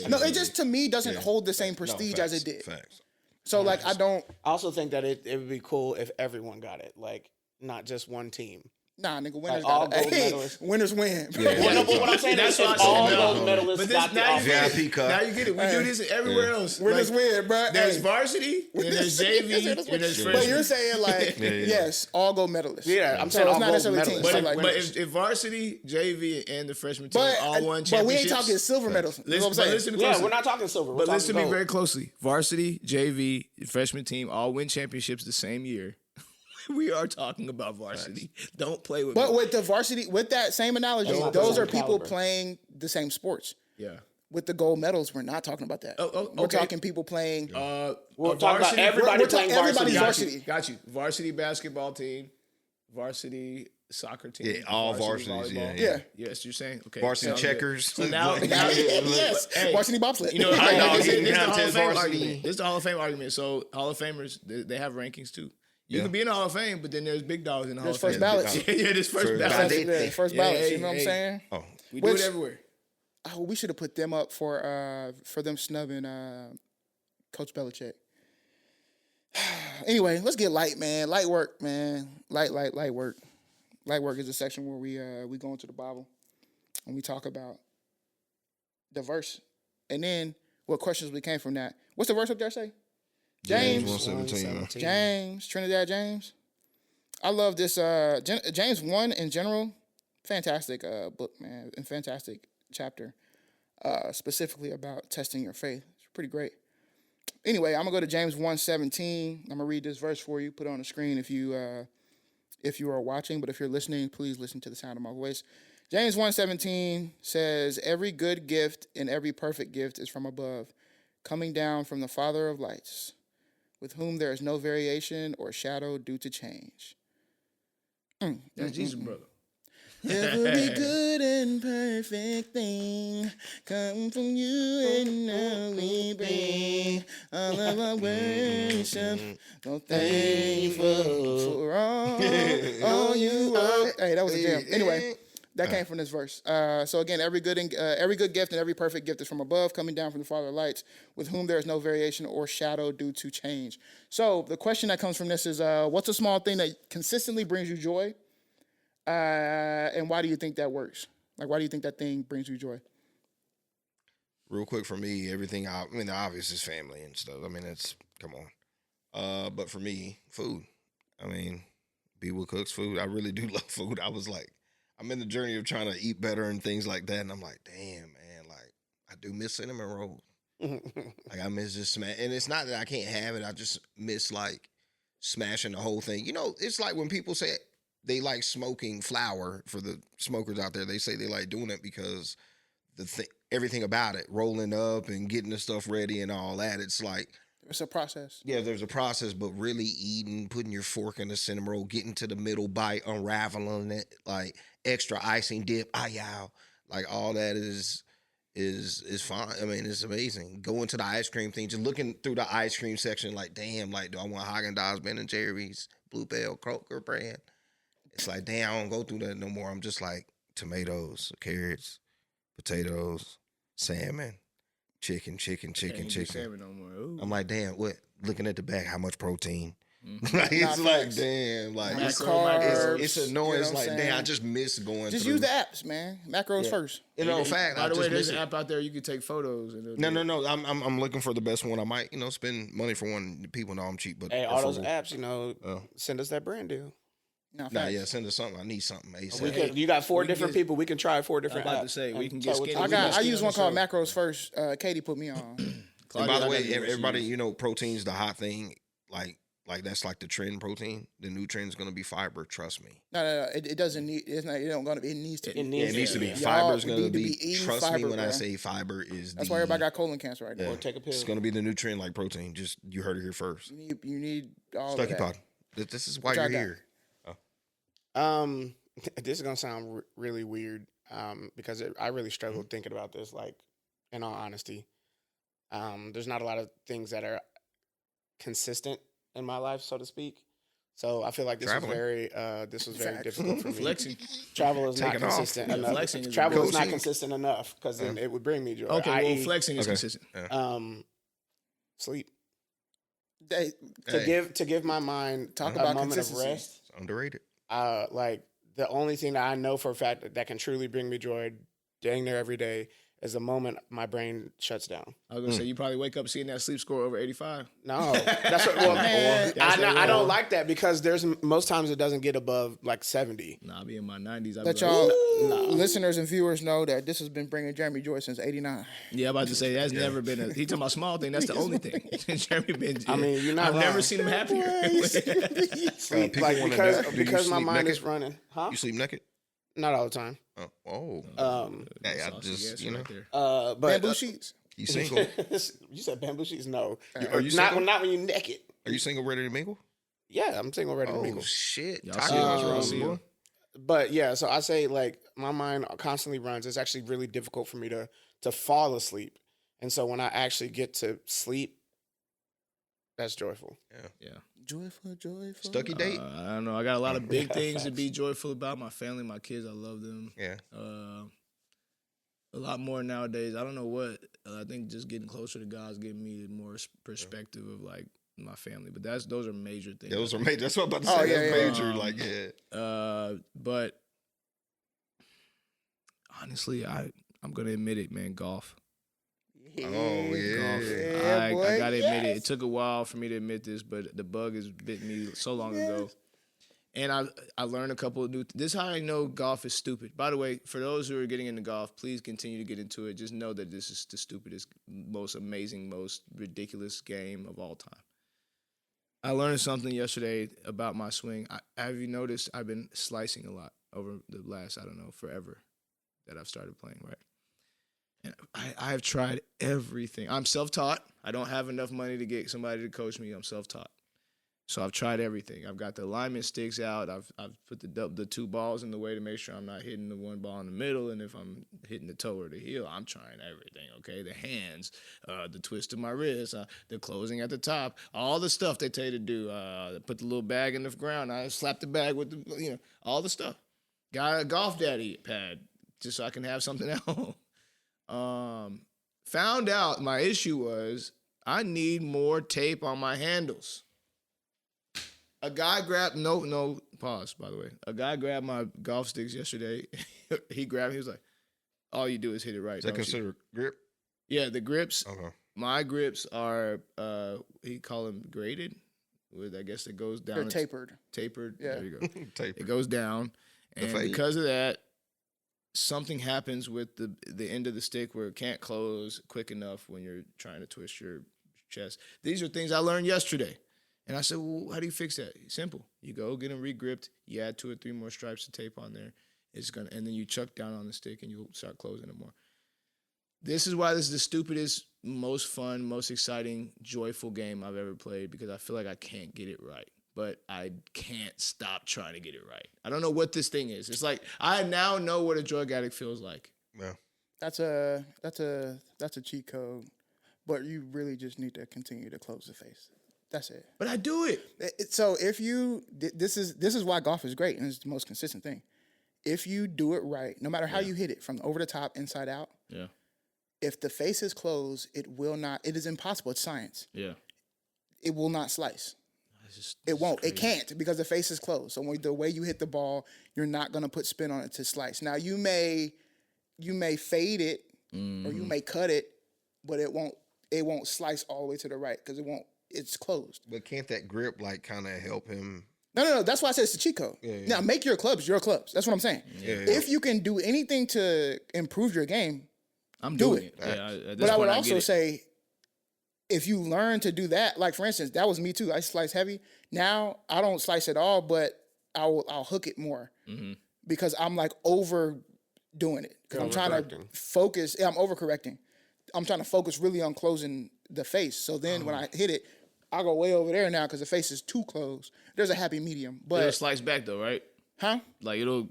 no, it just to me doesn't hold the same prestige as it did. Facts. So like, I don't. I also think that it would be cool if everyone got it, like not just one team. Nah, nigga, winners all got gold it. medalists. Winners win. Well, no, but what I'm saying That's is why I if said all no. gold medalists But got the now you offer. get it. VIP cup. Now you get it. We do this everywhere else. Winners Like, win, bro. There's Hey. varsity, and there's JV, and there's But freshman. you're saying like, yes, all gold medalists. Yeah, I'm So saying it's all not gold necessarily teams. medalists. So But, like, but if varsity, JV, and the freshman team all won but championships. we ain't talking silver medals. You know what I'm saying? Listen Yeah, closely. we're not talking silver. We're But talking listen to me gold. very closely. Varsity, JV, freshman team all win championships the same year. We are talking about varsity. Don't play with But me. with the varsity, with that same analogy, That's not the those same are people caliber. playing the same sports. Yeah. With the gold medals, we're not talking about that. We're okay. talking people playing. We're talking about everybody we're talking- playing everybody's varsity. varsity. Got you. Varsity basketball team, varsity soccer team. Yeah, all varsities, volleyball. Yeah. Yes, you're saying? Okay. Varsity sounds good. checkers. So now, Yes. Hey, Varsity bobsled. You know, Hot dog this is eating the Hall of contest, Fame varsity. argument. This is the Hall of Fame argument. So Hall of Famers, they have rankings too. You can be in the Hall of Fame, but then there's big dogs in the Hall There's of Fame. first ballots. Yeah, there's first First ballots. ballot. Yeah, first Yeah, ballots. hey, You know what I'm hey. saying? Oh, We do Which- it everywhere. Oh, we should have put them up for them snubbing Coach Belichick. Anyway, let's get light, man. Light work, man. Light work. Light work is a section where we go into the Bible and we talk about the verse, and then what questions we came from that. What's the verse up there say? James 117. James, Trinidad James. I love this. James 1 in general, fantastic book, man, and fantastic chapter, specifically about testing your faith. It's pretty great. Anyway, I'm going to go to James 1:17. I'm going to read this verse for you, put it on the screen if you are watching, but if you're listening, please listen to the sound of my voice. James 1:17 says, "Every good gift and every perfect gift is from above, coming down from the Father of lights, with whom there is no variation or shadow due to change." That's Jesus, brother. Every good and perfect thing come from you, and now we bring all of our worship. Oh, thankful for all you are. Hey, that was a jam. Anyway, that came from this verse. So again, every good gift and every perfect gift is from above, coming down from the Father of lights, with whom there is no variation or shadow due to change. So the question that comes from this is, what's a small thing that consistently brings you joy? And why do you think that works? Like, why do you think that thing brings you joy? Real quick for me, everything. I mean, the obvious is family and stuff. I mean, it's come on. But for me, food. I mean, Be Will Cooks food. I really do love food. I was like, I'm in the journey of trying to eat better and things like that, and I'm like, damn, man, like I do miss cinnamon rolls. Like I miss just smash, and it's not that I can't have it. I just miss like smashing the whole thing. You know, it's like when people say they like smoking flour. For the smokers out there, they say they like doing it because everything about it, rolling up and getting the stuff ready and all that. It's like, It's a process. yeah, there's a process, but really eating, putting your fork in the cinnamon roll, getting to the middle bite, unraveling it, like extra icing dip, yow, like all that is is fine. I mean, it's amazing. Going to the ice cream thing, just looking through the ice cream section, like, damn, like, do I want Haagen-Dazs, Ben & Jerry's, Bluebell, Kroger brand? It's like, damn, I don't go through that no more. I'm just like, tomatoes, carrots, potatoes, salmon, chicken. Salmon no more. Ooh. I'm like, damn, what? Looking at the back, how much protein? Mm-hmm. Like, it's Nah, like, facts. damn, like, Carbs, it's annoying. you know It's what like, I'm damn, I saying? just miss going Just through. use the apps, man. Macros first. You know, fact. By I the way, just there's miss an it. app out there you can take photos. And No. I'm looking for the best one. I might, spend money for one. People know I'm cheap, but Hey, all those affordable. apps, send us that brand deal. Nah, Nah, facts. yeah, send us something. I need something ASAP. We could, you got 4 we can different get- people. We can try 4 different I'm apps. about to say, we and can tell get what skinny. to I do. use on one the called show. Macros First. Katie put me on. And Claudia, by the I way, got never everybody, used. protein's the hot thing. Like that's like the trend protein. The new trend is gonna be fiber. Trust me. No. It doesn't need. It's not. It don't gonna. It needs to. It Be. needs It needs to be. Yeah. Fiber's Y'all gonna need to be. be eating Trust me fiber, when I bro. say fiber is. That's why everybody got colon cancer right now. Or take a pill. It's gonna be the new trend like protein. Just you heard it here first. You need all of Stucky that. Pod. This is why Try you're that. here. This is gonna sound really weird, because I really struggled thinking about this. Like, in all honesty, there's not a lot of things that are consistent in my life, so to speak. So I feel like this Traveling. was very Facts. difficult for me. Flexing. Travel is not Taking off. consistent Yeah, enough. flexing is Travel is cool not shit. consistent enough because then it would bring me joy. Okay, well, i.e., flexing is Okay. consistent. sleep. Hey, To give my mind Talk a about moment of consistency. rest. It's underrated. Like the only thing that I know for a fact that can truly bring me joy, dang near every day, is the moment my brain shuts down. I was gonna say you probably wake up seeing that sleep score over 85. No, that's what. Well, Man, I don't like that because there's most times it doesn't get above like 70. Nah, I'll be in my 90s. I'll be let like, y'all listeners and viewers know that this has been bringing Jeremy joy since '89. yeah, I'm about to say that's never been a. He talking about small thing. That's the only thing. Jeremy been. I mean, you're not I've never wrong. seen him happier. Sleep, people like wanna because know, do you because my sleep mind naked? is running. Huh? You sleep naked? Not all the time. Oh. Hey, I Saucy just answer you know. right there. But Bamboo sheets. You single? you said bamboo sheets? No. Are you not single? not when you naked. Are you single, ready to mingle? Yeah, I'm single, ready to Oh mingle. shit! Y'all Talk see to us, us, bro. Ross, See boy. ya. But yeah, so I say like my mind constantly runs. It's actually really difficult for me to fall asleep, and so when I actually get to sleep, that's joyful. Yeah. Joyful. Stucky date? I don't know. I got a lot of big things to be joyful about. My family, my kids. I love them. Yeah. A lot more nowadays. I don't know what. I think just getting closer to God's giving me more perspective of like my family. But those are major things. Those are major. That's what I'm about to Oh, say. yeah, That's yeah. major. Like, yeah. But honestly, I'm gonna admit it, man. Golf. Oh, Golf. Yeah, I boy, gotta admit it. yes. It took a while for me to admit this, but the bug has bit me so long ago. And I learned a couple of new. This is how I know golf is stupid. By the way, for those who are getting into golf, please continue to get into it. Just know that this is the stupidest, most amazing, most ridiculous game of all time. I learned something yesterday about my swing. Have you noticed I've been slicing a lot over the last, I don't know, forever that I've started playing, right? And I have tried everything. I'm self-taught. I don't have enough money to get somebody to coach me. I'm self-taught. So I've tried everything. I've got the alignment sticks out. I've put the 2 balls in the way to make sure I'm not hitting the 1 ball in the middle. And if I'm hitting the toe or the heel, I'm trying everything, okay? The hands, the twist of my wrist, the closing at the top, all the stuff they tell you to do. Put the little bag in the ground. I slap the bag with the, all the stuff. Got a golf daddy pad just so I can have something else. Found out my issue was I need more tape on my handles. A guy grabbed, no, pause, by the way. A guy grabbed my golf sticks yesterday. He grabbed, he was like, all you do is hit it right. Is that don't you?" considered grip? Yeah, the grips, Okay. my grips are, he call them graded. With, I guess it goes down. They're tapered. Tapered. Yeah. There you go. Tape. It goes down. The And fade. because of that, something happens with the end of the stick where it can't close quick enough when you're trying to twist your chest. These are things I learned yesterday. And I said, well, how do you fix that? Simple. You go get them regripped. You add 2 or 3 more stripes of tape on there. And then you chuck down on the stick and you'll start closing it more. This is why this is the stupidest, most fun, most exciting, joyful game I've ever played because I feel like I can't get it right. But I can't stop trying to get it right. I don't know what this thing is. It's like I now know what a drug addict feels like. Yeah. That's a cheat code, but you really just need to continue to close the face. That's it. But I do it. So if you this is why golf is great and it's the most consistent thing. If you do it right, no matter how you hit it, from over the top, inside out. Yeah. If the face is closed, it will not. It is impossible. It's science. Yeah. It will not slice. It's It won't. crazy. It can't because the face is closed. So the way you hit the ball, you're not gonna put spin on it to slice. Now you may fade it or you may cut it, but it won't slice all the way to the right because it's closed. But can't that grip like kind of help him? No. That's why I said it's a cheat code. Yeah. Now make your clubs your clubs. That's what I'm saying. Yeah. If you can do anything to improve your game, I'm do doing it. it. Yeah, at this but I would point, also get it. say, if you learn to do that, like for instance, that was me too. I slice heavy. Now I don't slice at all, but I'll hook it more because I'm like overdoing it. Because I'm trying to focus. Yeah, I'm overcorrecting. I'm trying to focus really on closing the face. So then when I hit it, I go way over there now because the face is too closed. There's a happy medium, It'll but slice back though, right? huh? Like it'll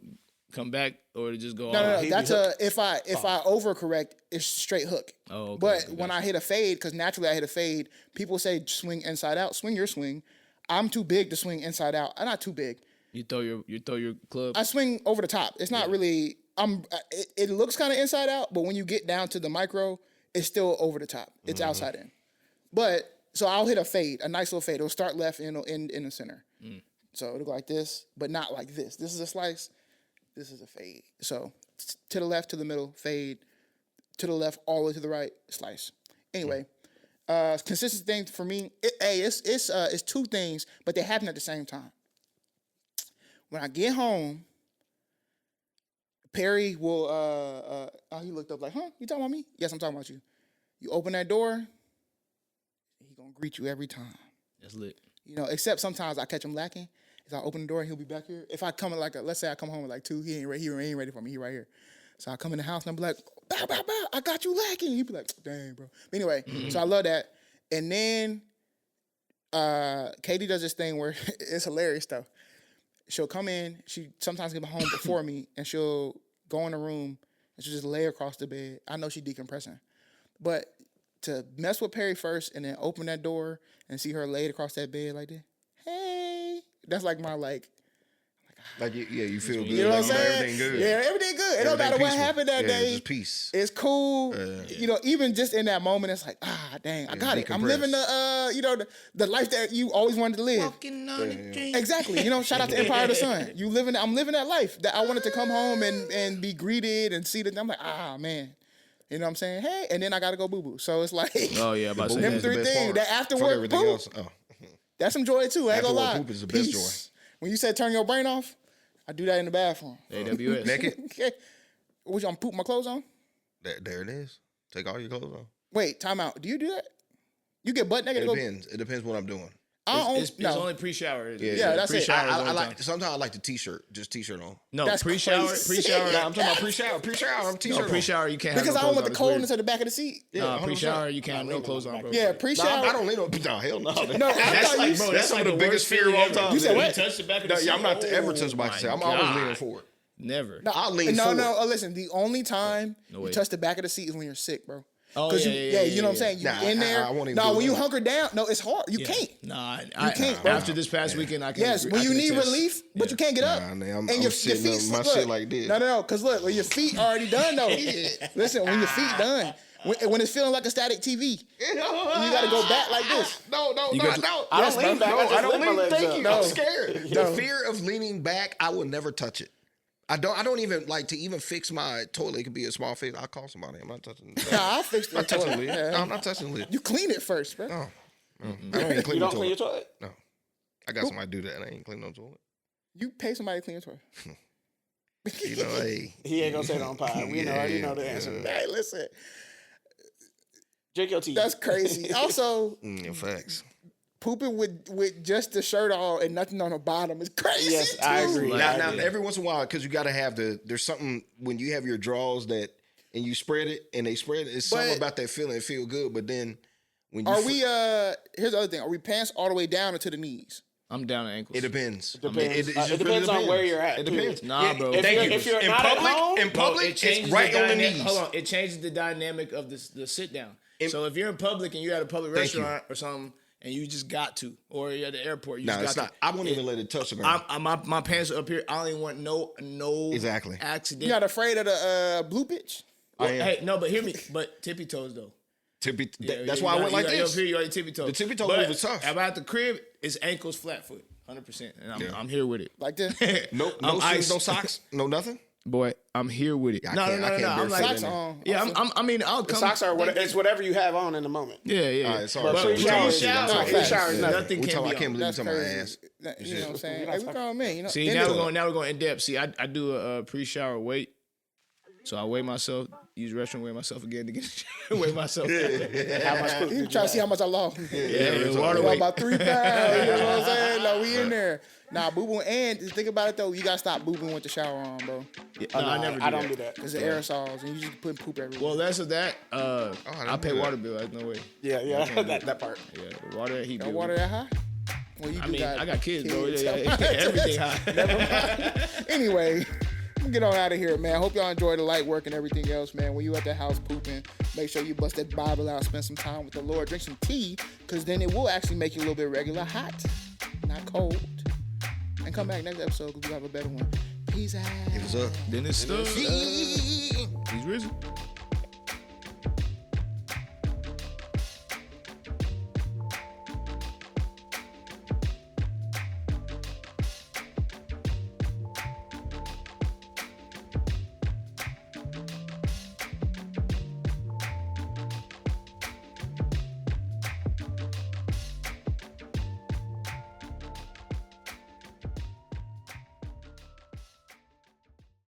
come back or it'll just go. No. off? That's if I overcorrect, it's straight hook. Oh, okay, But okay, when I hit a fade, because naturally I hit a fade, people say swing inside out. Swing your swing. I'm too big to swing inside out. I'm not too big. You throw your club. I swing over the top. It's not really. It looks kind of inside out, but when you get down to the micro, it's still over the top. It's outside in. But so I'll hit a fade, a nice little fade. It'll start left and it'll end in the center. So it'll go like this, but not like this. This is a slice. This is a fade. So to the left, to the middle, fade. To the left, all the way to the right, slice. Anyway, consistent thing for me. It's two things, but they happen at the same time. When I get home, Perry will. He looked up like, "Huh? You talking about me?" Yes, I'm talking about you. You open that door, he gonna greet you every time. That's lit. You know, except sometimes I catch him lacking. If I open the door, he'll be back here. If I come in let's say I come home at like 2, he ain't ready for me. He right here. So I come in the house and I'm like, bow, bow, bow, I got you lacking. He'd be like, dang, bro. But anyway, so I love that. And then Katie does this thing where it's hilarious though. She'll come in, she sometimes get home before me, and she'll go in the room and she'll just lay across the bed. I know she's decompressing. But to mess with Perry first and then open that door and see her laid across that bed like this, hey, that's like my Like you feel good. you know what I'm like, saying? Everything good. Yeah, everything good. It don't Everything matter what peaceful. happened that day. Just peace. It's cool. You know, even just in that moment, it's like, dang, I got it. I'm decompress. living the life that you always wanted to live. Walking on the dream. Exactly. You know, shout out to Empire of the Sun. I'm living that life that I wanted to come home and be greeted and see that. I'm like, man. You know what I'm saying? Hey, and then I got to go boo-boo. So it's like, Oh yeah, about to say them that. three best things. part. That after Fuck work everything poop, else. Oh. that's some joy too. I ain't gonna After work lie. poop is the best Peace. When you said turn your brain off, I do that in the bathroom. AWS. Naked? Okay. Which I'm poop my clothes on? There it is. Take all your clothes off. Wait, time out. Do you do that? You get butt naked It to go? depends. It depends what I'm doing. It's only pre-shower. Yeah, that's it. Pre-shower is I only like. time. Sometimes I like the t-shirt. Just t-shirt on. No, That's pre-shower. crazy. Pre-shower. Nah, I'm talking about pre-shower. Pre-shower. I'm t-shirt No, on. pre-shower. You can't have Because no I don't clothes want on. the It's weird. coldness at the back of the seat. Yeah, Nah, 100%. pre-shower. You can't have no clothes on, bro. Yeah, Nah, pre-shower. I don't need no. No, hell no. No, I That's thought like, you bro, said- that's some like of the biggest fear of all time. You said what? touch the back of No, the yeah, I'm seat? not ever Oh touch the back of the seat. I'm my always God. leaning forward. Never. I'll lean No, forward. no. Listen, the only time No you way. touch the back of the seat is when you're sick, bro. Oh, Because yeah, you know what I'm saying? You Nah, in there. I won't even No, do when you that. hunker down, no, it's hard. You Yeah. can't. Nah, can't, bro. After this past weekend, I can. Yes, agree- when I you can need attest. relief, but you can't get up. Nah, man, I'm and your sitting feet up my look, shit like this. No, because look, when your feet already done though. Listen, when your feet done, when it's feeling like a static TV, you got to go back like this. No. got to- I Yes, don't lean bro. back. No, I just I don't lift my lean. legs Thank up. you. No. I'm scared. No. The fear of leaning back, I will never touch it. I don't even like to even fix my toilet. It could be a small fix. I'll call somebody. I'm not touching it. Nah, I fixed the I'm not touching the toilet. lid. Yeah. No, I'm not touching the lid. You clean it first, bro. No. I don't even You clean the don't clean your toilet. toilet? No. I got somebody do that. I ain't clean no toilet. You pay somebody to clean your toilet. You know, hey. He ain't gonna say it on pod. We already know the Yeah. answer. Hey, listen, Drink your tea. that's crazy. Also, Facts. pooping with just the shirt on and nothing on the bottom is crazy. Yes, I too. agree. Now, Yeah. every once in a while, because you got to have there's something when you have your draws and you spread it and they spread it, it's something But- about that feeling. It feel good, but then when you Are we? Here's the other thing. Are we pants all the way down or to the knees? I'm down to ankles. It depends. Depends. It just It depends on where you're at. It depends. Nah, bro. If you're in not public, at home, in public, it changes it's right the on the dynamic. knees. Hold on, it changes the dynamic of the sit down. So if you're in public and you're at a public Thank you. restaurant or something, and you just got to, or you're at the airport, you No, just it's got not. to. I won't even let it touch the ground. My pants are up here. I don't even want no Exactly. accident. You're not afraid of the blue bitch? Well, I am. hey, no, but hear me. But tippy toes though. That's why I went like this. You're up here, tippy toes. The tippy toe But move is tough. About the crib, it's ankles flat foot, 100%, and I'm here with it. Like this? No I'm shoes, iced. no socks, no nothing. Boy, I'm here with it. I No. can't I'm bear like, Socks on. yeah, I mean, I'll come. socks are it's whatever you have on in the moment. Yeah. All right, sorry. But pre-shower is pre-shower, nothing. Pre-shower is nothing. nothing We can talking, be I can't on. believe That's you talking about crazy. ass. You know what I'm saying? Hey, we grown men. You know. See, in now the- we're going in depth. See, I do a pre-shower weight. So I weigh myself, use the restroom, weigh myself again to get weigh myself. How much poop You did try you to see how much I lost. Yeah, water Well, weight. about 3 pounds. You know what I'm saying? No, we in there. Nah, boo-boo. And just think about it, though. You got to stop boo-booing with the shower on, bro. No, I never do I don't that. do that. It's the aerosols, and you just put poop everywhere. Well, less of that. I I didn't pay do that. water bill. There's no way. Yeah, that part. Yeah, the water and heat Got bill. water that high? Well, you I do mean, I got kids, bro. kids. Yeah, everything high. Anyway, we'll get on out of here, man. Hope y'all enjoy the light work and everything else, man. When you at the house pooping, make sure you bust that Bible out, spend some time with the Lord, drink some tea, because then it will actually make you a little bit regular hot, not cold. And come back next episode because we have a better one. Peace out. It was up. Then it's stuff. He's risen.